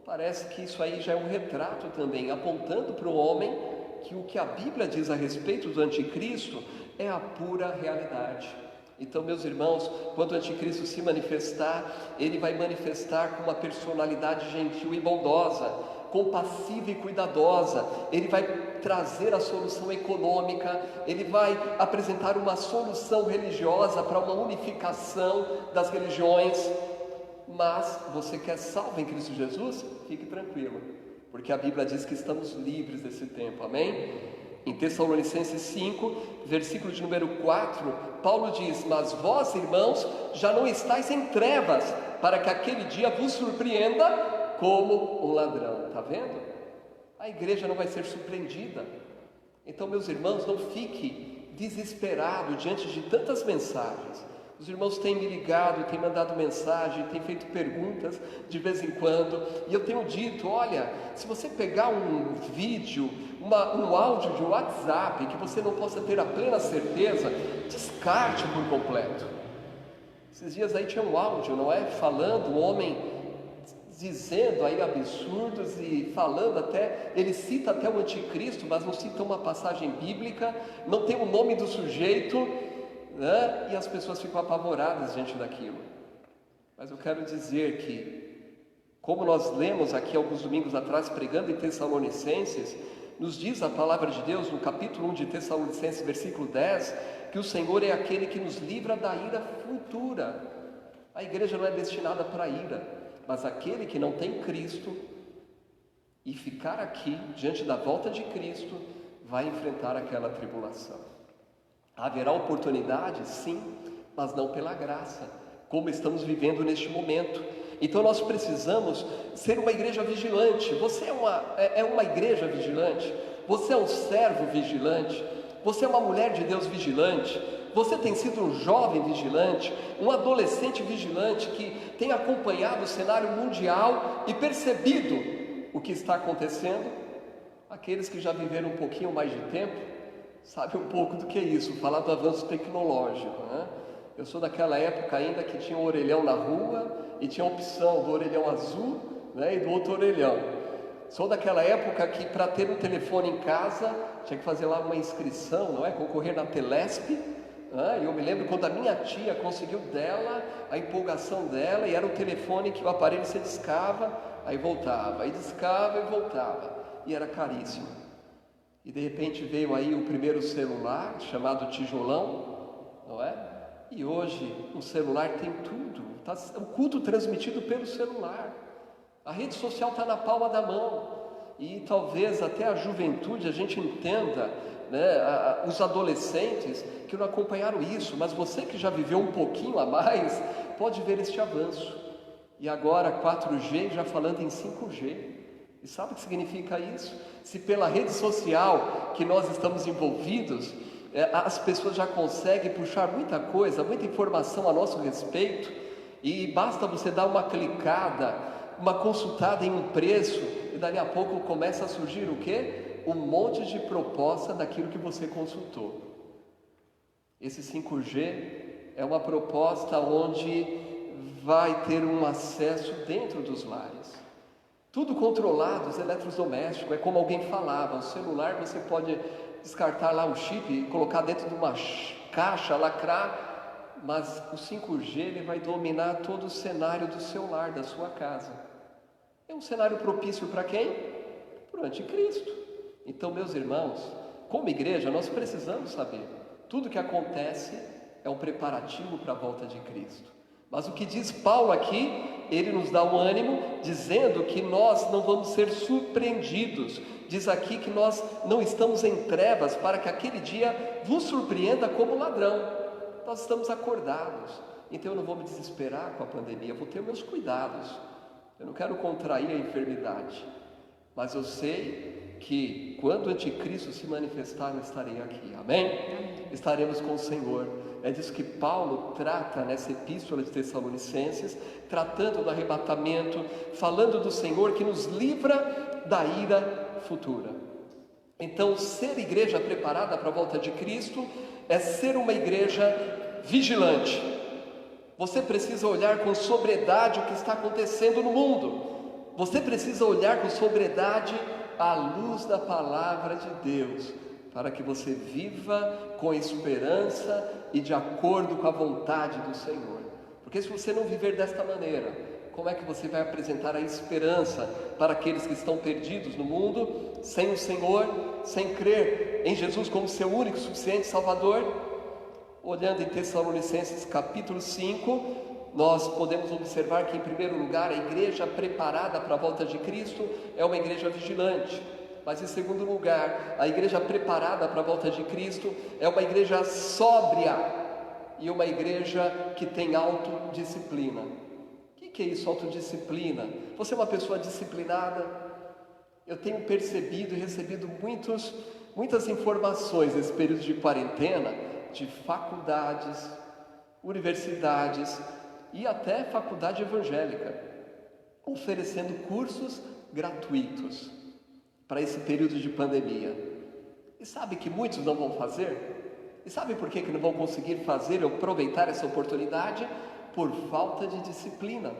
Parece que isso aí já é um retrato também, apontando para o homem que o que a Bíblia diz a respeito do anticristo é a pura realidade. Então, meus irmãos, quando o anticristo se manifestar, ele vai manifestar com uma personalidade gentil e bondosa, compassiva e cuidadosa. Ele vai trazer a solução econômica, ele vai apresentar uma solução religiosa para uma unificação das religiões. Mas você que é salvo em Cristo Jesus, fique tranquilo, porque a Bíblia diz que estamos livres desse tempo, amém? Em Tessalonicenses 5, versículo de número 4, Paulo diz: mas vós, irmãos, já não estáis em trevas, para que aquele dia vos surpreenda como um ladrão. Está vendo? A igreja não vai ser surpreendida. Então, meus irmãos, não fique desesperado diante de tantas mensagens. Os irmãos têm me ligado, têm mandado mensagem, têm feito perguntas de vez em quando, e eu tenho dito: olha, se você pegar um vídeo, um áudio de WhatsApp, que você não possa ter a plena certeza, descarte por completo. Esses dias aí tinha um áudio, não é? Falando, um homem dizendo aí absurdos e falando até, ele cita até o anticristo, mas não cita uma passagem bíblica, não tem o nome do sujeito, né? E as pessoas ficam apavoradas diante daquilo. Mas eu quero dizer que, como nós lemos aqui alguns domingos atrás, pregando em Tessalonicenses, nos diz a palavra de Deus, no capítulo 1 de Tessalonicenses, versículo 10, que o Senhor é aquele que nos livra da ira futura. A igreja não é destinada para a ira, mas aquele que não tem Cristo e ficar aqui, diante da volta de Cristo, vai enfrentar aquela tribulação. Haverá oportunidade, sim, mas não pela graça, como estamos vivendo neste momento. Então nós precisamos ser uma igreja vigilante. Você é uma igreja vigilante, você é um servo vigilante, você é uma mulher de Deus vigilante, você tem sido um jovem vigilante, um adolescente vigilante que tem acompanhado o cenário mundial e percebido o que está acontecendo. Aqueles que já viveram um pouquinho mais de tempo sabem um pouco do que é isso, falar do avanço tecnológico, né? Eu sou daquela época ainda que tinha um orelhão na rua e tinha a opção do orelhão azul, né, e do outro orelhão. Sou daquela época que para ter um telefone em casa tinha que fazer lá uma inscrição, não é? Concorrer na Telesp, né? E eu me lembro quando a minha tia conseguiu dela, a empolgação dela, e era o telefone que o aparelho se discava, aí voltava, aí discava e voltava, e era caríssimo. E de repente veio aí o primeiro celular, chamado tijolão, não é? E hoje o celular tem tudo, o culto transmitido pelo celular, a rede social está na palma da mão, e talvez até a juventude a gente entenda, né, os adolescentes que não acompanharam isso, mas você que já viveu um pouquinho a mais, pode ver este avanço. E agora 4G já falando em 5G, e sabe o que significa isso? Se pela rede social que nós estamos envolvidos, as pessoas já conseguem puxar muita coisa, muita informação a nosso respeito, e basta você dar uma clicada, uma consultada em um preço, e dali a pouco começa a surgir o quê? Um monte de proposta daquilo que você consultou. Esse 5G é uma proposta onde vai ter um acesso dentro dos lares. Tudo controlado, os eletrodomésticos, é como alguém falava, o celular você pode descartar lá o chip e colocar dentro de uma caixa, lacrar, mas o 5G ele vai dominar todo o cenário do seu lar, da sua casa. É um cenário propício para quem? Para o anticristo. Então, meus irmãos, como igreja, nós precisamos saber, tudo que acontece é um preparativo para a volta de Cristo. Mas o que diz Paulo aqui, ele nos dá um ânimo, dizendo que nós não vamos ser surpreendidos. Diz aqui que nós não estamos em trevas para que aquele dia vos surpreenda como ladrão. Nós estamos acordados. Então eu não vou me desesperar com a pandemia, eu vou ter meus cuidados. Eu não quero contrair a enfermidade. Mas eu sei que quando o anticristo se manifestar, eu estarei aqui. Amém? Estaremos com o Senhor. É disso que Paulo trata nessa epístola de Tessalonicenses, tratando do arrebatamento, falando do Senhor que nos livra da ira futura. Então, ser igreja preparada para a volta de Cristo é ser uma igreja vigilante. Você precisa olhar com sobriedade o que está acontecendo no mundo. Você precisa olhar com sobriedade à luz da palavra de Deus, para que você viva com esperança e de acordo com a vontade do Senhor. Porque se você não viver desta maneira, como é que você vai apresentar a esperança para aqueles que estão perdidos no mundo, sem o Senhor, sem crer em Jesus como seu único e suficiente Salvador? Olhando em Tessalonicenses capítulo 5, nós podemos observar que, em primeiro lugar, a igreja preparada para a volta de Cristo é uma igreja vigilante. Mas, em segundo lugar, a igreja preparada para a volta de Cristo é uma igreja sóbria e uma igreja que tem autodisciplina. O que é isso, autodisciplina? Você é uma pessoa disciplinada? Eu tenho percebido e recebido muitas informações nesse período de quarentena, de faculdades, universidades e até faculdade evangélica, oferecendo cursos gratuitos para esse período de pandemia. E sabe que muitos não vão fazer? E sabe por que não vão conseguir fazer ou aproveitar essa oportunidade? Por falta de disciplina.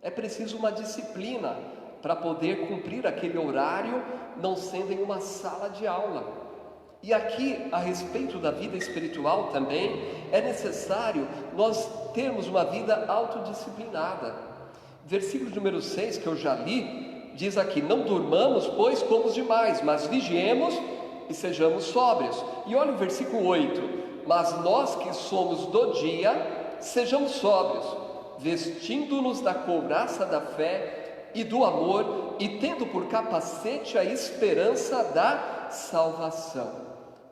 É preciso uma disciplina para poder cumprir aquele horário, não sendo em uma sala de aula. E aqui, a respeito da vida espiritual também, é necessário nós termos uma vida autodisciplinada. Versículo número 6, que eu já li, diz aqui: não durmamos, pois, como os demais, mas vigiemos e sejamos sóbrios. E olha o versículo 8: mas nós que somos do dia, sejamos sóbrios, vestindo-nos da couraça da fé e do amor, e tendo por capacete a esperança da salvação.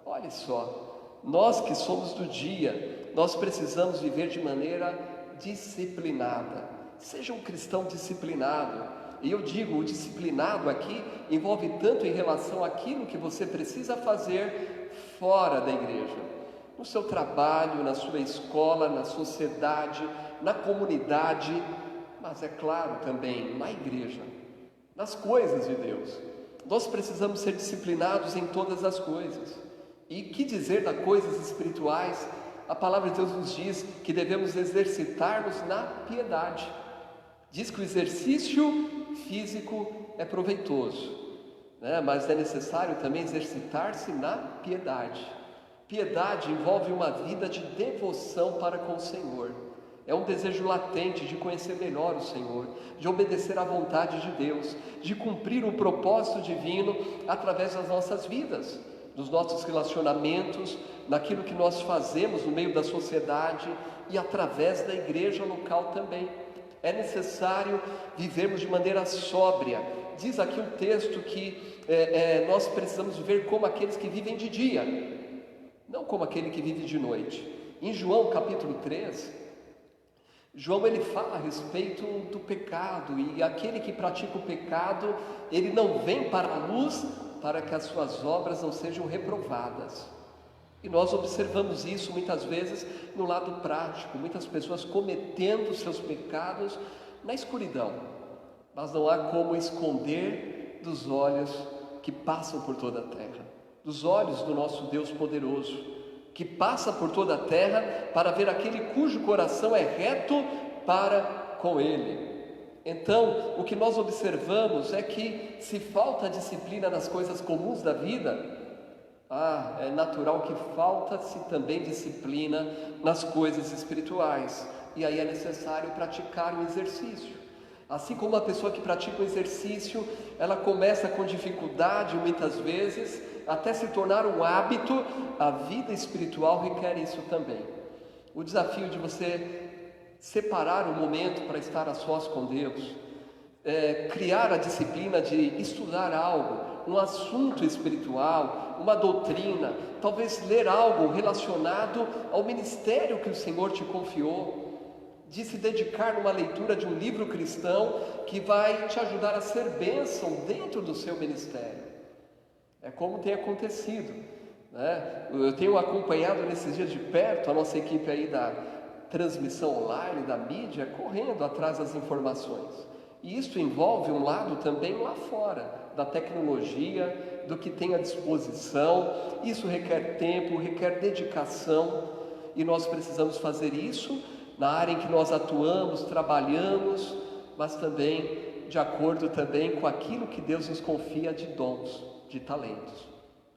Olha só, nós que somos do dia, nós precisamos viver de maneira disciplinada. Seja um cristão disciplinado. E eu digo, o disciplinado aqui envolve tanto em relação àquilo que você precisa fazer fora da igreja, no seu trabalho, na sua escola, na sociedade, na comunidade, mas é claro também na igreja, nas coisas de Deus. Nós precisamos ser disciplinados em todas as coisas. E que dizer das coisas espirituais? A palavra de Deus nos diz que devemos exercitar-nos na piedade. Diz que o exercício físico é proveitoso, né? Mas é necessário também exercitar-se na piedade. Piedade envolve uma vida de devoção para com o Senhor. É um desejo latente de conhecer melhor o Senhor, de obedecer à vontade de Deus, de cumprir o propósito divino através das nossas vidas, dos nossos relacionamentos, naquilo que nós fazemos no meio da sociedade e através da igreja local também. É necessário vivermos de maneira sóbria. Diz aqui um texto que nós precisamos viver como aqueles que vivem de dia, não como aquele que vive de noite. Em João capítulo 3, João ele fala a respeito do pecado, e aquele que pratica o pecado, ele não vem para a luz para que as suas obras não sejam reprovadas. E nós observamos isso muitas vezes no lado prático, muitas pessoas cometendo seus pecados na escuridão, mas não há como esconder dos olhos que passam por toda a terra, dos olhos do nosso Deus poderoso, que passa por toda a terra para ver aquele cujo coração é reto para com Ele. Então, o que nós observamos é que se falta disciplina nas coisas comuns da vida, É natural que falta-se também disciplina nas coisas espirituais, e aí é necessário praticar o exercício. Assim como a pessoa que pratica o exercício, ela começa com dificuldade muitas vezes, até se tornar um hábito, a vida espiritual requer isso também. O desafio de você separar um momento para estar a sós com Deus, criar a disciplina de estudar algo, um assunto espiritual, uma doutrina, talvez ler algo relacionado ao ministério que o Senhor te confiou, de se dedicar numa leitura de um livro cristão que vai te ajudar a ser bênção dentro do seu ministério. É como tem acontecido, né? Eu tenho acompanhado nesses dias de perto a nossa equipe aí da transmissão online, da mídia, correndo atrás das informações. E isso envolve um lado também lá fora, da tecnologia, do que tem à disposição. Isso requer tempo, requer dedicação, e nós precisamos fazer isso na área em que nós atuamos, trabalhamos, mas também de acordo também com aquilo que Deus nos confia de dons, de talentos.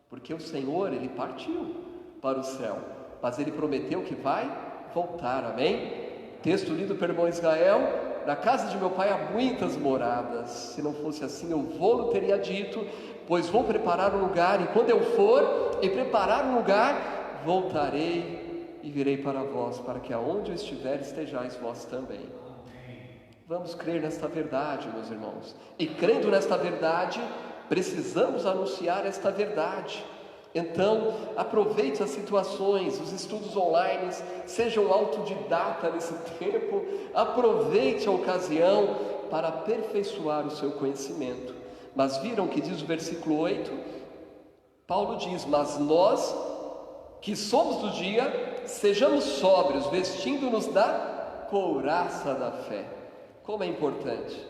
Porque o Senhor, Ele partiu para o céu, mas Ele prometeu que vai voltar, amém? Texto lido pelo irmão Israel: na casa de meu pai há muitas moradas, se não fosse assim eu vou-lo teria dito, pois vou preparar um lugar, e quando eu for e preparar um lugar, voltarei e virei para vós, para que aonde eu estiver estejais vós também. Vamos crer nesta verdade, meus irmãos, e crendo nesta verdade, precisamos anunciar esta verdade. Então, aproveite as situações, os estudos online, seja um autodidata nesse tempo, aproveite a ocasião para aperfeiçoar o seu conhecimento. Mas viram que diz o versículo 8? Paulo diz: mas nós, que somos do dia, sejamos sóbrios, vestindo-nos da couraça da fé. Como é importante.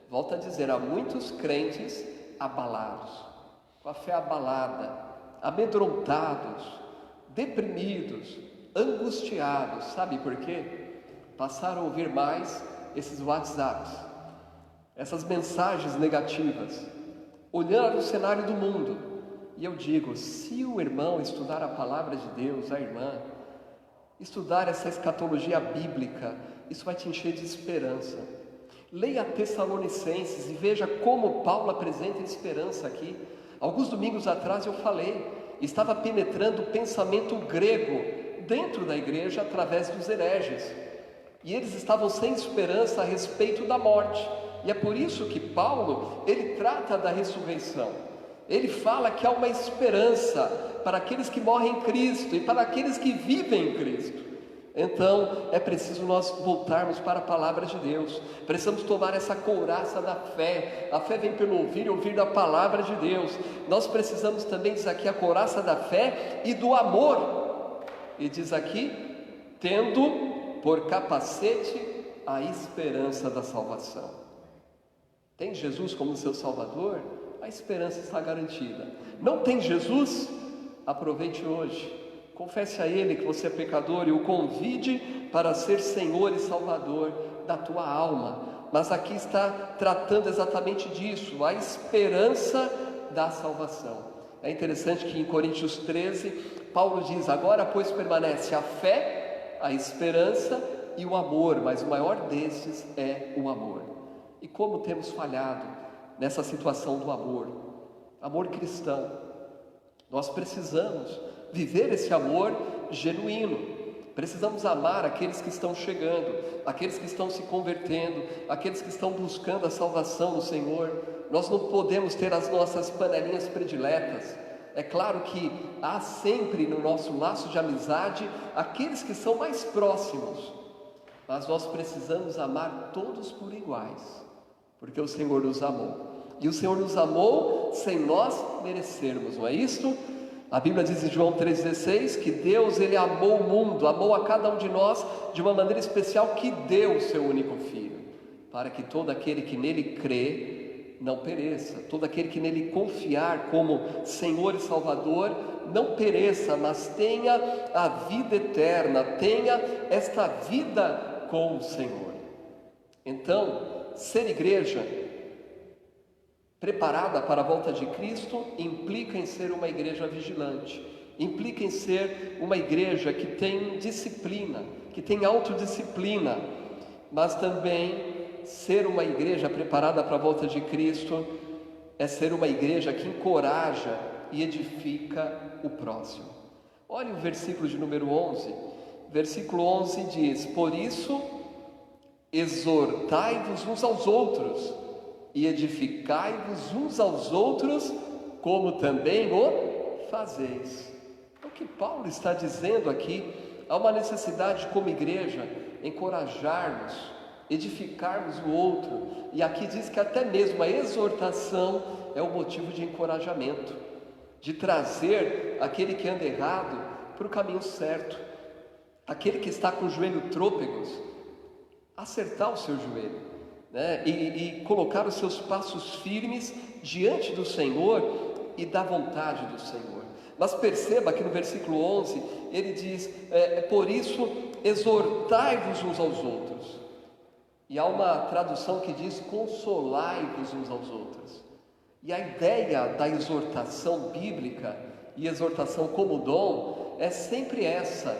Volto a dizer, há muitos crentes abalados, com a fé abalada, amedrontados, deprimidos, angustiados. Sabe por quê? Passaram a ouvir mais esses WhatsApps, essas mensagens negativas, olhando o cenário do mundo. E eu digo, se o irmão estudar a palavra de Deus, a irmã, estudar essa escatologia bíblica, isso vai te encher de esperança. Leia Tessalonicenses e veja como Paulo apresenta esperança aqui. Alguns domingos atrás eu falei, estava penetrando o pensamento grego dentro da igreja através dos hereges. E eles estavam sem esperança a respeito da morte. E é por isso que Paulo, ele trata da ressurreição. Ele fala que há uma esperança para aqueles que morrem em Cristo e para aqueles que vivem em Cristo. Então, é preciso nós voltarmos para a palavra de Deus. Precisamos tomar essa couraça da fé. A fé vem pelo ouvir e ouvir da palavra de Deus. Nós precisamos também, diz aqui, a couraça da fé e do amor. E diz aqui, tendo por capacete a esperança da salvação. Tem Jesus como seu Salvador? A esperança está garantida. Não tem Jesus? Aproveite hoje. Confesse a Ele que você é pecador e o convide para ser Senhor e Salvador da tua alma. Mas aqui está tratando exatamente disso, a esperança da salvação. É interessante que em Coríntios 13, Paulo diz: agora pois permanece a fé, a esperança e o amor, mas o maior destes é o amor. E como temos falhado nessa situação do amor, amor cristão. Nós precisamos viver esse amor genuíno. Precisamos amar aqueles que estão chegando, aqueles que estão se convertendo, aqueles que estão buscando a salvação no Senhor. Nós não podemos ter as nossas panelinhas prediletas. É claro que há sempre no nosso laço de amizade aqueles que são mais próximos, mas nós precisamos amar todos por iguais, porque o Senhor nos amou. E o Senhor nos amou sem nós merecermos, não é isto? A Bíblia diz em João 3,16 que Deus, Ele amou o mundo, amou a cada um de nós de uma maneira especial, que deu o seu único Filho, para que todo aquele que nele crê não pereça, todo aquele que nele confiar como Senhor e Salvador não pereça, mas tenha a vida eterna, tenha esta vida com o Senhor. Então, ser igreja preparada para a volta de Cristo implica em ser uma igreja vigilante, implica em ser uma igreja que tem disciplina, que tem autodisciplina, mas também ser uma igreja preparada para a volta de Cristo é ser uma igreja que encoraja e edifica o próximo. Olha o versículo de número 11. Versículo 11 diz: por isso, exortai-vos uns aos outros e edificai-vos uns aos outros, como também o fazeis. O que Paulo está dizendo aqui, há uma necessidade como igreja encorajarmos, edificarmos o outro, e aqui diz que até mesmo a exortação é um motivo de encorajamento, de trazer aquele que anda errado para o caminho certo, aquele que está com o joelho trôpegos, acertar o seu joelho, né? E colocar os seus passos firmes diante do Senhor e da vontade do Senhor. Mas perceba que no versículo 11 ele diz: por isso exortai-vos uns aos outros. E há uma tradução que diz: consolai-vos uns aos outros. E a ideia da exortação bíblica e exortação como dom é sempre essa,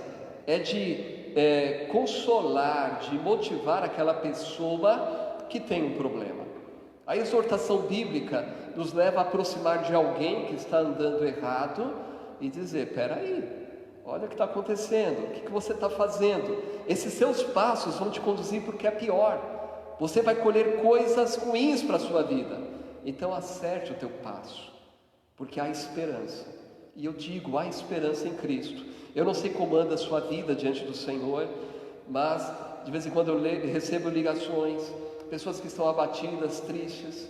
é de consolar, de motivar aquela pessoa que tem um problema. A exortação bíblica nos leva a aproximar de alguém que está andando errado e dizer: peraí, olha o que está acontecendo, o que você está fazendo? Esses seus passos vão te conduzir para o que é pior, você vai colher coisas ruins para a sua vida. Então acerte o teu passo, porque há esperança. E eu digo, há esperança em Cristo. Eu não sei como anda a sua vida diante do Senhor, mas de vez em quando eu recebo ligações, pessoas que estão abatidas, tristes,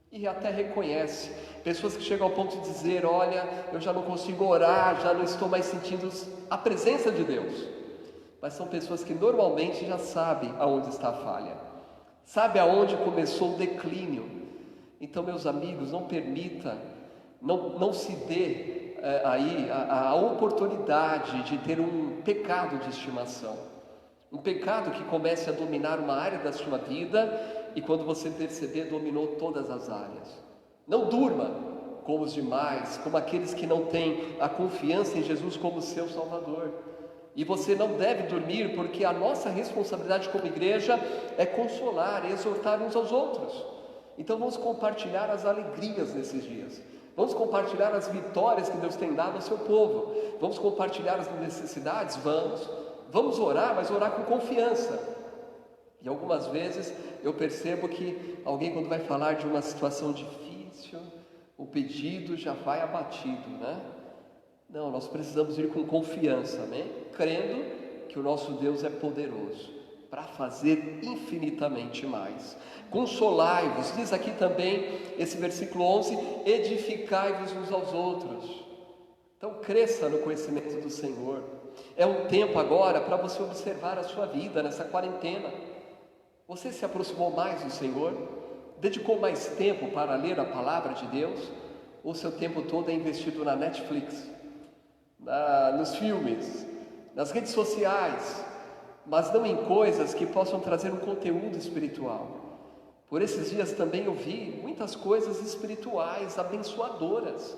e até reconhece, pessoas que chegam ao ponto de dizer: olha, eu já não consigo orar, já não estou mais sentindo a presença de Deus. Mas são pessoas que normalmente já sabem aonde está a falha, sabe aonde começou o declínio. Então, meus amigos, não permita, não se dê aí a oportunidade de ter um pecado de estimação, um pecado que comece a dominar uma área da sua vida e quando você perceber, dominou todas as áreas. Não durma como os demais, como aqueles que não têm a confiança em Jesus como seu Salvador. E você não deve dormir, porque a nossa responsabilidade como igreja é consolar, exortar uns aos outros. Então vamos compartilhar as alegrias nesses dias, vamos compartilhar as vitórias que Deus tem dado ao seu povo, vamos compartilhar as necessidades, vamos orar, mas orar com confiança. E algumas vezes eu percebo que alguém, quando vai falar de uma situação difícil, o pedido já vai abatido, né? Não, nós precisamos ir com confiança, amém? Crendo que o nosso Deus é poderoso para fazer infinitamente mais. Consolai-vos, diz aqui também esse versículo 11, edificai-vos uns aos outros. Então cresça no conhecimento do Senhor. É um tempo agora para você observar a sua vida nessa quarentena. Você se aproximou mais do Senhor? Dedicou mais tempo para ler a palavra de Deus? Ou o seu tempo todo é investido na Netflix, nos filmes, nas redes sociais, mas não em coisas que possam trazer um conteúdo espiritual? Por esses dias também eu vi muitas coisas espirituais, abençoadoras,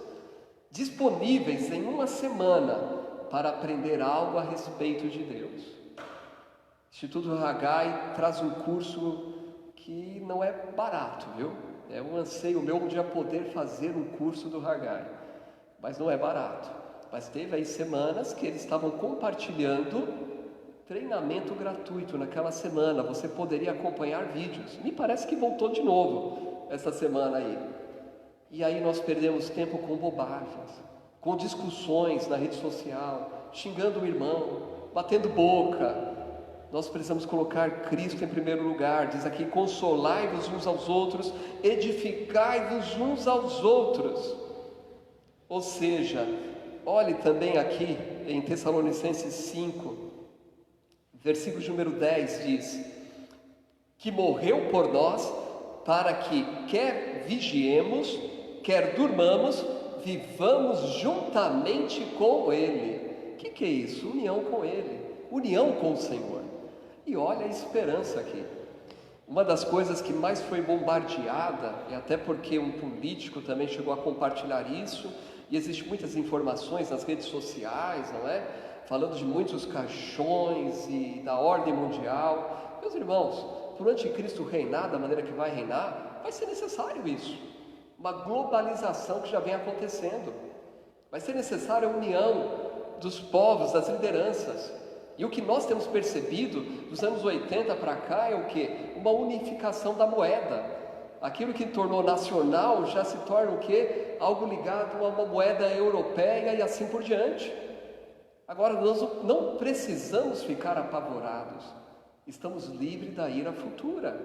disponíveis em uma semana para aprender algo a respeito de Deus. O Instituto Haggai traz um curso que não é barato, viu? É um anseio meu um dia poder fazer um curso do Haggai, mas não é barato. Mas teve aí semanas que eles estavam compartilhando treinamento gratuito naquela semana, você poderia acompanhar vídeos. Me parece que voltou de novo essa semana aí. E aí nós perdemos tempo com bobagens, com discussões na rede social, xingando o irmão, batendo boca. Nós precisamos colocar Cristo em primeiro lugar. Diz aqui: consolai-vos uns aos outros, edificai-vos uns aos outros. Ou seja, olhe também aqui em Tessalonicenses 5, versículo de número 10 diz: que morreu por nós, para que quer vigiemos, quer durmamos, vivamos juntamente com Ele. O que é isso? União com Ele, união com o Senhor. E olha a esperança aqui. Uma das coisas que mais foi bombardeada, e até porque um político também chegou a compartilhar isso, e existem muitas informações nas redes sociais, não é? Falando de muitos caixões e da ordem mundial. Meus irmãos, para o anticristo reinar da maneira que vai reinar, vai ser necessário isso. Uma globalização que já vem acontecendo. Vai ser necessária a união dos povos, das lideranças. E o que nós temos percebido dos anos 80 para cá é o quê? Uma unificação da moeda. Aquilo que tornou nacional já se torna o quê? Algo ligado a uma moeda europeia e assim por diante. Agora, nós não precisamos ficar apavorados. Estamos livres da ira futura.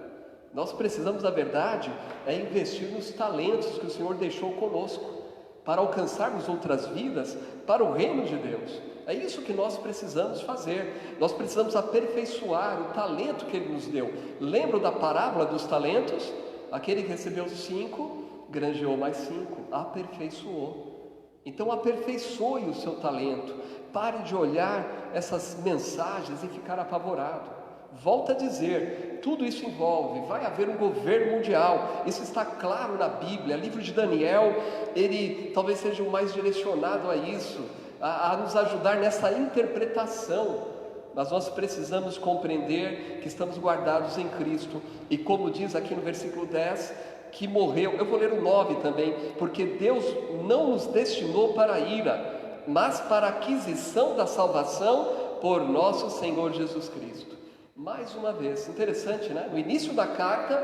Nós precisamos, na verdade, investir nos talentos que o Senhor deixou conosco, para alcançarmos outras vidas para o reino de Deus. É isso que nós precisamos fazer. Nós precisamos aperfeiçoar o talento que Ele nos deu. Lembram da parábola dos talentos? Aquele que recebeu 5, granjeou mais 5, aperfeiçoou. Então aperfeiçoe o seu talento. Pare de olhar essas mensagens e ficar apavorado. Volto a dizer, tudo isso envolve, vai haver um governo mundial, isso está claro na Bíblia. O livro de Daniel, ele talvez seja o mais direcionado a isso, a nos ajudar nessa interpretação, mas nós precisamos compreender que estamos guardados em Cristo, e como diz aqui no versículo 10, que morreu. Eu vou ler o 9 também, porque Deus não nos destinou para a ira, mas para a aquisição da salvação por nosso Senhor Jesus Cristo. Mais uma vez, interessante, né? No início da carta,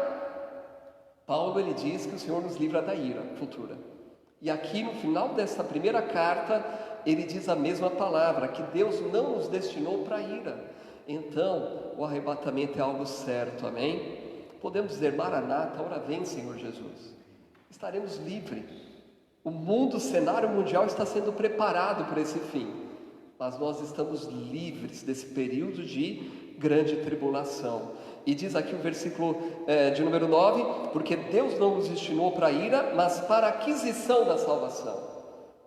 Paulo ele diz que o Senhor nos livra da ira futura. E aqui no final dessa primeira carta, ele diz a mesma palavra, que Deus não nos destinou para a ira. Então, o arrebatamento é algo certo, amém? Podemos dizer, Maranata, ora vem, Senhor Jesus. Estaremos livres. O mundo, o cenário mundial está sendo preparado para esse fim. Mas nós estamos livres desse período de grande tribulação. E diz aqui o versículo de número 9, porque Deus não nos destinou para a ira, mas para a aquisição da salvação.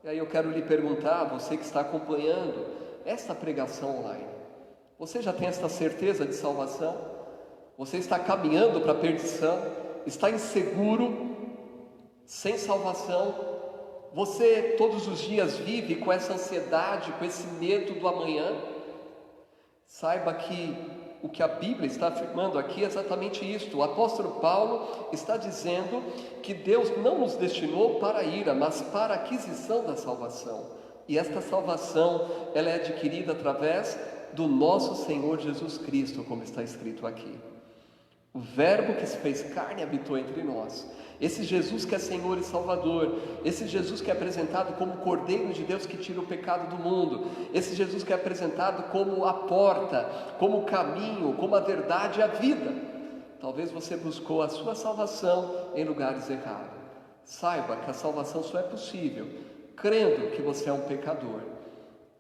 E aí eu quero lhe perguntar, você que está acompanhando esta pregação online, você já tem esta certeza de salvação? Você está caminhando para a perdição? Está inseguro? Sem salvação? Você todos os dias vive com essa ansiedade, com esse medo do amanhã? Saiba que o que a Bíblia está afirmando aqui é exatamente isto. O apóstolo Paulo está dizendo que Deus não nos destinou para a ira, mas para a aquisição da salvação. E esta salvação, ela é adquirida através do nosso Senhor Jesus Cristo, como está escrito aqui. O Verbo que se fez carne habitou entre nós. Esse Jesus que é Senhor e Salvador, esse Jesus que é apresentado como Cordeiro de Deus que tira o pecado do mundo, esse Jesus que é apresentado como a porta, como o caminho, como a verdade e a vida. Talvez você buscou a sua salvação em lugares errados. Saiba que a salvação só é possível crendo que você é um pecador,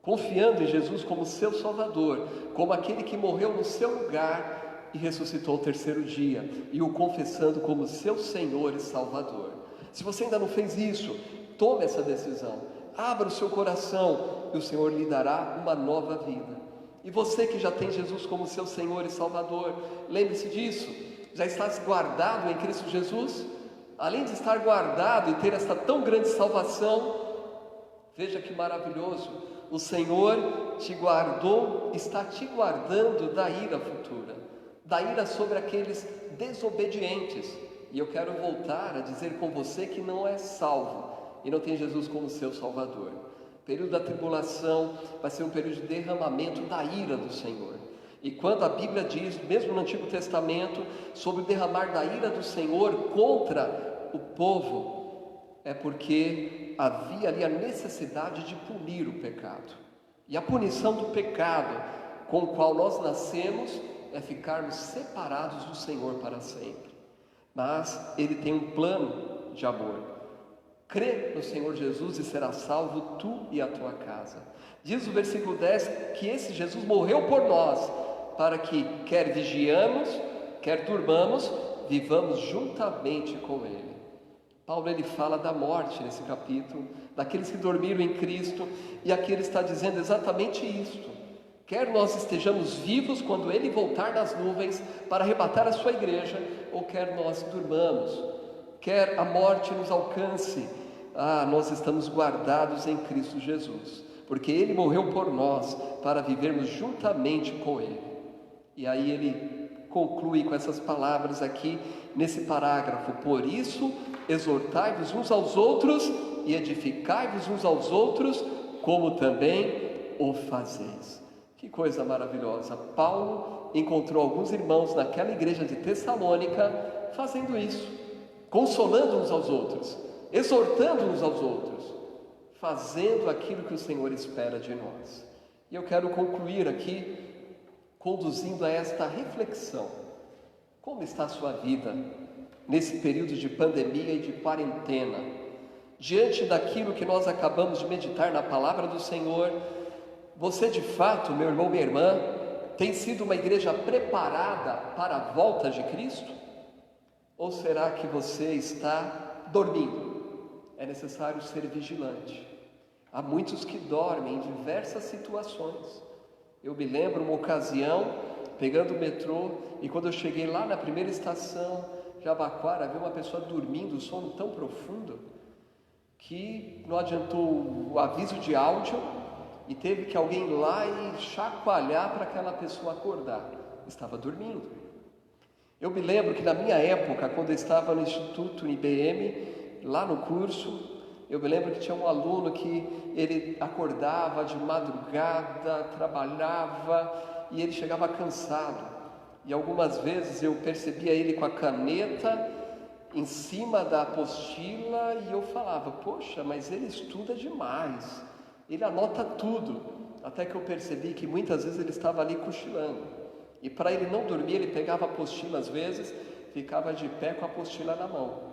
confiando em Jesus como seu Salvador, como aquele que morreu no seu lugar e ressuscitou ao terceiro dia, e o confessando como seu Senhor e Salvador. Se você ainda não fez isso, tome essa decisão, abra o seu coração e o Senhor lhe dará uma nova vida. E você que já tem Jesus como seu Senhor e Salvador, lembre-se disso, já estás guardado em Cristo Jesus. Além de estar guardado e ter esta tão grande salvação, veja que maravilhoso, o Senhor te guardou, está te guardando da ira futura, da ira sobre aqueles desobedientes. E eu quero voltar a dizer com você que não é salvo e não tem Jesus como seu Salvador. O período da tribulação vai ser um período de derramamento da ira do Senhor. E quando a Bíblia diz, mesmo no Antigo Testamento, sobre o derramar da ira do Senhor contra o povo, é porque havia ali a necessidade de punir o pecado. E a punição do pecado com o qual nós nascemos é ficarmos separados do Senhor para sempre. Mas Ele tem um plano de amor. Crê no Senhor Jesus e será salvo tu e a tua casa. Diz o versículo 10 que esse Jesus morreu por nós, para que quer vigiamos, quer durmamos, vivamos juntamente com Ele. Paulo ele fala da morte nesse capítulo, daqueles que dormiram em Cristo, e aqui ele está dizendo exatamente isto, Quer nós estejamos vivos quando Ele voltar nas nuvens para arrebatar a sua igreja, ou quer nós durmamos, quer a morte nos alcance, nós estamos guardados em Cristo Jesus, porque Ele morreu por nós para vivermos juntamente com Ele. E aí ele conclui com essas palavras aqui nesse parágrafo: por isso exortai-vos uns aos outros e edificai-vos uns aos outros, como também o fazeis. Que coisa maravilhosa! Paulo encontrou alguns irmãos naquela igreja de Tessalônica fazendo isso, consolando uns aos outros, exortando uns aos outros, fazendo aquilo que o Senhor espera de nós. E eu quero concluir aqui conduzindo a esta reflexão: como está a sua vida nesse período de pandemia e de quarentena? Diante daquilo que nós acabamos de meditar na palavra do Senhor, você de fato, meu irmão, minha irmã, tem sido uma igreja preparada para a volta de Cristo? Ou será que você está dormindo? É necessário ser vigilante. Há muitos que dormem em diversas situações. Eu me lembro uma ocasião, pegando o metrô, e quando eu cheguei lá na primeira estação, Jabaquara, vi uma pessoa dormindo, um sono tão profundo, que não adiantou o aviso de áudio, e teve que alguém ir lá e chacoalhar para aquela pessoa acordar. Estava dormindo. Eu me lembro que na minha época, quando eu estava no Instituto IBM, lá no curso, eu me lembro que tinha um aluno que ele acordava de madrugada, trabalhava e ele chegava cansado. E algumas vezes eu percebia ele com a caneta em cima da apostila e eu falava: poxa, mas ele estuda demais, ele anota tudo. Até que eu percebi que muitas vezes ele estava ali cochilando. E para ele não dormir, ele pegava a apostila às vezes, ficava de pé com a apostila na mão.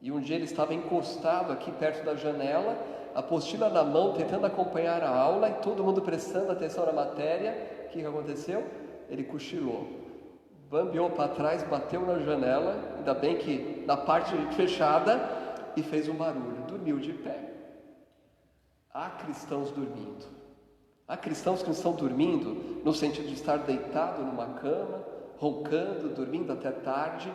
E um dia ele estava encostado aqui perto da janela, a apostila na mão, tentando acompanhar a aula, e todo mundo prestando atenção na matéria. O que aconteceu? Ele cochilou, bambeou para trás, bateu na janela, ainda bem que na parte fechada, e fez um barulho, dormiu de pé. Há cristãos dormindo. Há cristãos que estão dormindo no sentido de estar deitado numa cama, roncando, dormindo até tarde,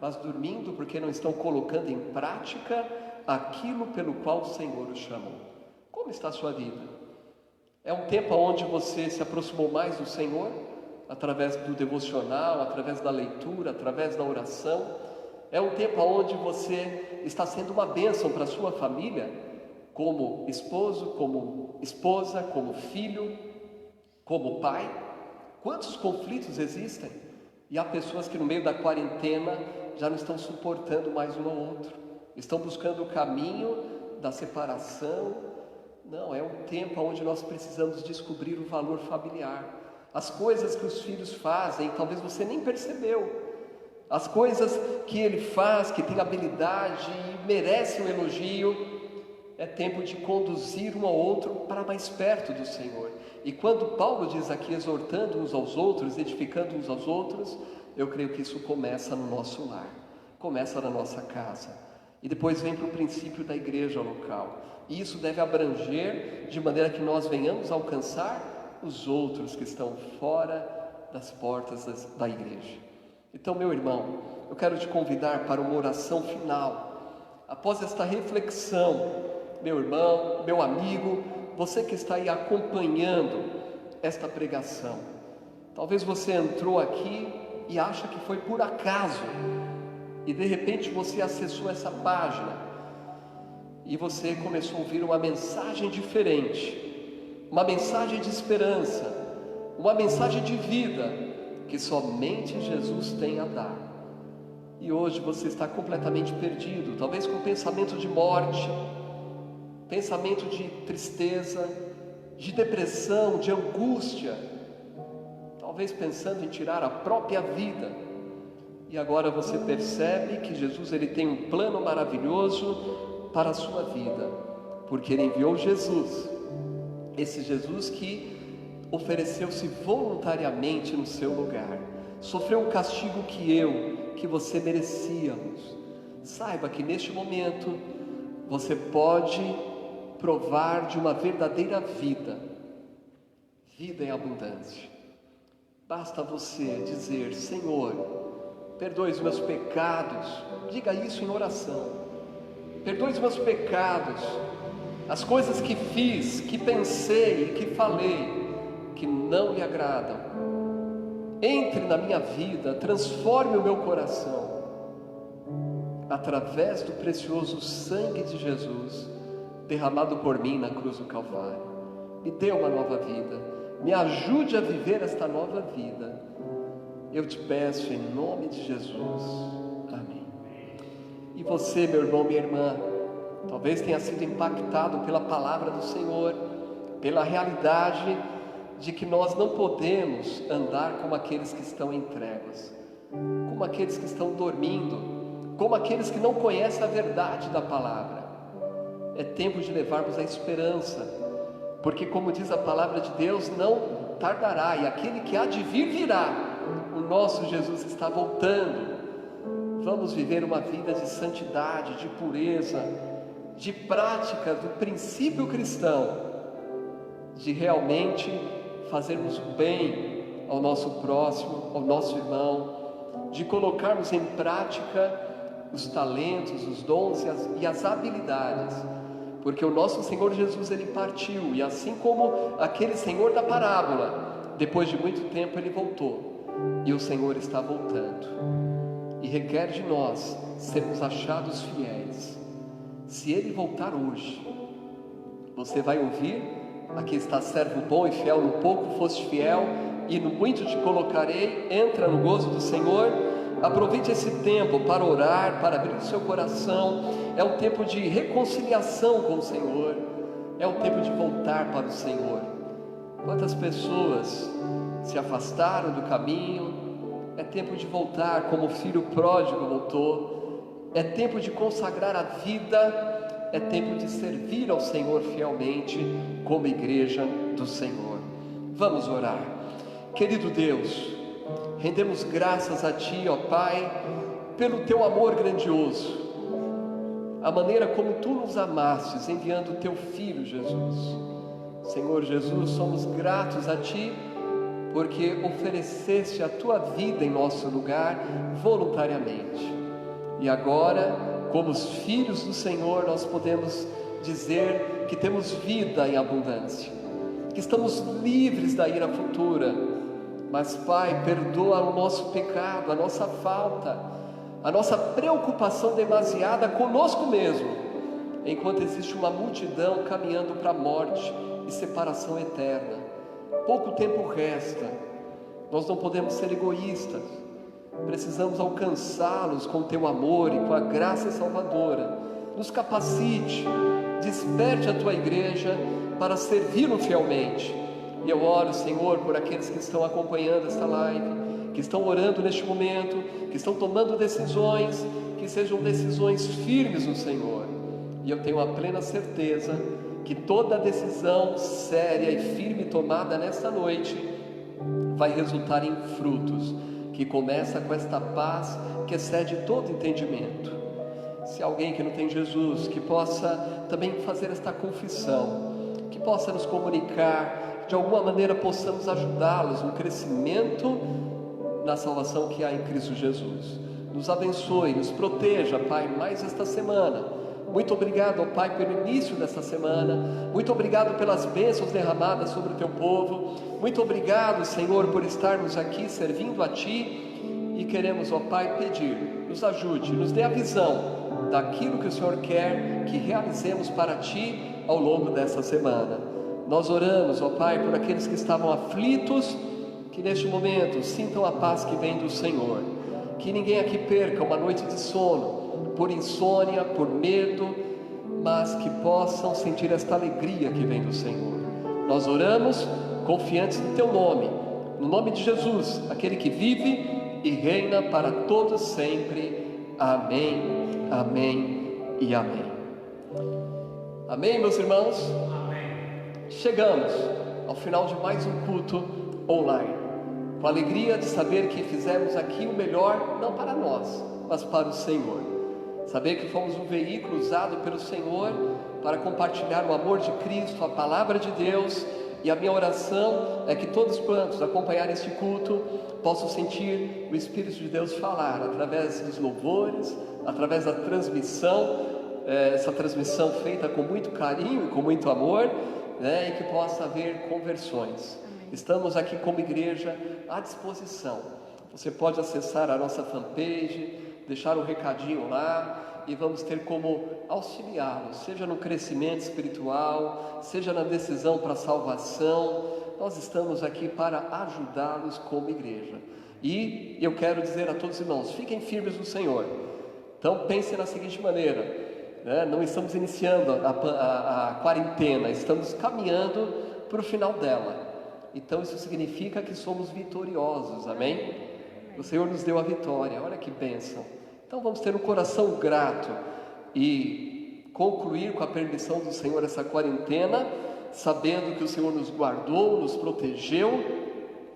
mas dormindo porque não estão colocando em prática aquilo pelo qual o Senhor os chamou. Como está a sua vida? É um tempo onde você se aproximou mais do Senhor, através do devocional, através da leitura, através da oração? É um tempo onde você está sendo uma bênção para a sua família, como esposo, como esposa, como filho, como pai? Quantos conflitos existem? E há pessoas que no meio da quarentena já não estão suportando mais um ao outro, estão buscando o caminho da separação. Não, é um tempo onde nós precisamos descobrir o valor familiar. As coisas que os filhos fazem, talvez você nem percebeu. As coisas que ele faz, que tem habilidade e merece um elogio. É tempo de conduzir um ao outro para mais perto do Senhor. E quando Paulo diz aqui, exortando uns aos outros, edificando uns aos outros, eu creio que isso começa no nosso lar, começa na nossa casa, e depois vem para o princípio da igreja local. E isso deve abranger de maneira que nós venhamos alcançar os outros que estão fora das portas da igreja. Então, meu irmão, eu quero te convidar para uma oração final. Após esta reflexão, meu irmão, meu amigo, você que está aí acompanhando esta pregação, talvez você entrou aqui e acha que foi por acaso, e de repente você acessou essa página e você começou a ouvir uma mensagem diferente, uma mensagem de esperança, uma mensagem de vida que somente Jesus tem a dar. E hoje você está completamente perdido, talvez com pensamento de morte, pensamento de tristeza, de depressão, de angústia, talvez pensando em tirar a própria vida. E agora você percebe que Jesus ele tem um plano maravilhoso para a sua vida, porque ele enviou Jesus, esse Jesus que ofereceu-se voluntariamente no seu lugar, sofreu o castigo que você merecíamos. Saiba que neste momento você pode provar de uma verdadeira vida, vida em abundância. Basta você dizer: Senhor, perdoe os meus pecados. Diga isso em oração. Perdoe os meus pecados, as coisas que fiz, que pensei, que falei, que não lhe agradam. Entre na minha vida, transforme o meu coração, através do precioso sangue de Jesus, derramado por mim na cruz do Calvário. Me dê uma nova vida, me ajude a viver esta nova vida. Eu te peço em nome de Jesus. Amém. E você, meu irmão, minha irmã, talvez tenha sido impactado pela palavra do Senhor, pela realidade de que nós não podemos andar como aqueles que estão em trevas, como aqueles que estão dormindo, como aqueles que não conhecem a verdade da palavra. É tempo de levarmos a esperança, porque, como diz a palavra de Deus, não tardará, e aquele que há de vir virá. O nosso Jesus está voltando. Vamos viver uma vida de santidade, de pureza, de prática do princípio cristão, de realmente fazermos o bem ao nosso próximo, ao nosso irmão, de colocarmos em prática os talentos, os dons e as habilidades, porque o nosso Senhor Jesus, ele partiu, e assim como aquele Senhor da parábola, depois de muito tempo ele voltou, e o Senhor está voltando, e requer de nós sermos achados fiéis. Se ele voltar hoje, você vai ouvir: aqui está servo bom e fiel, no pouco foste fiel, e no muito te colocarei. Entra no gozo do Senhor. Aproveite esse tempo para orar, para abrir o seu coração. É um tempo de reconciliação com o Senhor, é um tempo de voltar para o Senhor. Quantas pessoas se afastaram do caminho? É tempo de voltar, como o filho pródigo voltou. É tempo de consagrar a vida, é tempo de servir ao Senhor fielmente, como igreja do Senhor. Vamos orar. Querido Deus, rendemos graças a Ti, ó Pai, pelo Teu amor grandioso, a maneira como Tu nos amastes, enviando o Teu Filho Jesus. Senhor Jesus, somos gratos a Ti, porque ofereceste a Tua vida em nosso lugar voluntariamente. E agora, como os filhos do Senhor, nós podemos dizer que temos vida em abundância, que estamos livres da ira futura. Mas, Pai, perdoa o nosso pecado, a nossa falta, a nossa preocupação demasiada conosco mesmo, enquanto existe uma multidão caminhando para a morte e separação eterna. Pouco tempo resta. Nós não podemos ser egoístas. Precisamos alcançá-los com o Teu amor e com a graça salvadora. Nos capacite, desperte a Tua igreja para servi-lo fielmente. E eu oro, Senhor, por aqueles que estão acompanhando esta live, que estão orando neste momento, que estão tomando decisões, que sejam decisões firmes no Senhor. E eu tenho a plena certeza que toda decisão séria e firme tomada nesta noite vai resultar em frutos, que começa com esta paz que excede todo entendimento. Se alguém que não tem Jesus, que possa também fazer esta confissão, que possa nos comunicar, de alguma maneira possamos ajudá-los no crescimento na salvação que há em Cristo Jesus. Nos abençoe, nos proteja, Pai, mais esta semana. Muito obrigado, ó Pai, pelo início desta semana. Muito obrigado pelas bênçãos derramadas sobre o Teu povo. Muito obrigado, Senhor, por estarmos aqui servindo a Ti. E queremos, ó Pai, pedir, nos ajude, nos dê a visão daquilo que o Senhor quer que realizemos para Ti ao longo dessa semana. Nós oramos, ó Pai, por aqueles que estavam aflitos, que neste momento sintam a paz que vem do Senhor. Que ninguém aqui perca uma noite de sono, por insônia, por medo, mas que possam sentir esta alegria que vem do Senhor. Nós oramos confiantes no Teu nome, no nome de Jesus, aquele que vive e reina para todos sempre. Amém, amém e amém. Amém, meus irmãos? Amém. Chegamos ao final de mais um culto online, com a alegria de saber que fizemos aqui o melhor, não para nós, mas para o Senhor. Saber que fomos um veículo usado pelo Senhor para compartilhar o amor de Cristo, a palavra de Deus E a minha oração é que todos quantos acompanharem este culto possam sentir o Espírito de Deus falar através dos louvores, através da transmissão, essa transmissão feita com muito carinho e com muito amor, né, e que possa haver conversões. Amém. Estamos aqui como igreja à disposição. Você pode acessar a nossa fanpage, deixar um recadinho lá e vamos ter como auxiliá-lo, seja no crescimento espiritual, seja na decisão para a salvação. Nós estamos aqui para ajudá-los como igreja. E eu quero dizer a todos os irmãos, fiquem firmes no Senhor. Então pense na seguinte maneira, né? Não estamos iniciando a quarentena, estamos caminhando para o final dela. Então isso significa que somos vitoriosos, amém? O Senhor nos deu a vitória, olha que bênção. Então vamos ter um coração grato e concluir com a permissão do Senhor essa quarentena, sabendo que o Senhor nos guardou, nos protegeu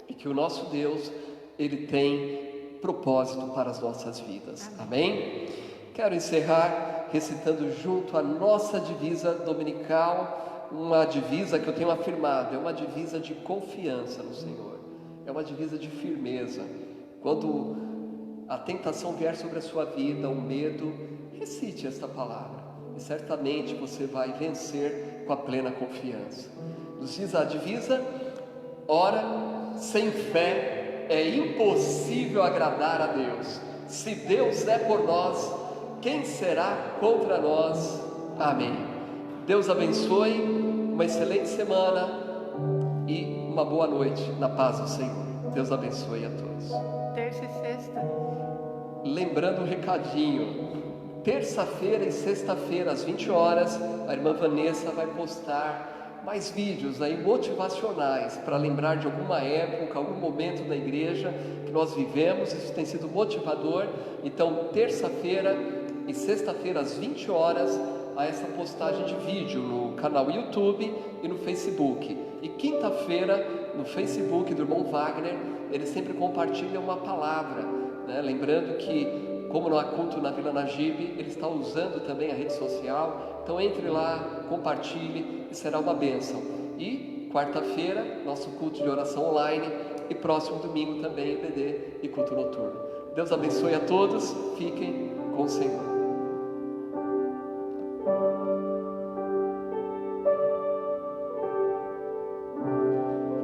e que o nosso Deus, Ele tem propósito para as nossas vidas, amém? Quero encerrar recitando junto a nossa divisa dominical, uma divisa que eu tenho afirmado, é uma divisa de confiança no Senhor, é uma divisa de firmeza. Quando a tentação vier sobre a sua vida, o medo, recite esta palavra e certamente você vai vencer com a plena confiança. Nos diz a divisa: ora, sem fé é impossível agradar a Deus. Se Deus é por nós, quem será contra nós? Amém. Deus abençoe, uma excelente semana e uma boa noite na paz do Senhor. Deus abençoe a todos. Terça e sexta. Lembrando um recadinho, terça-feira e sexta-feira às 20 horas, a irmã Vanessa vai postar mais vídeos aí motivacionais para lembrar de alguma época, algum momento da igreja que nós vivemos. Isso tem sido motivador. Então, terça-feira e sexta-feira às 20 horas, há essa postagem de vídeo no canal YouTube e no Facebook. E quinta-feira, no Facebook do irmão Wagner, ele sempre compartilha uma palavra, né? Lembrando que, como não há culto na Vila Nagibe, ele está usando também a rede social. Então entre lá, compartilhe e será uma bênção. E quarta-feira, nosso culto de oração online, e próximo domingo também EBD e culto noturno. Deus abençoe a todos, fiquem com o Senhor.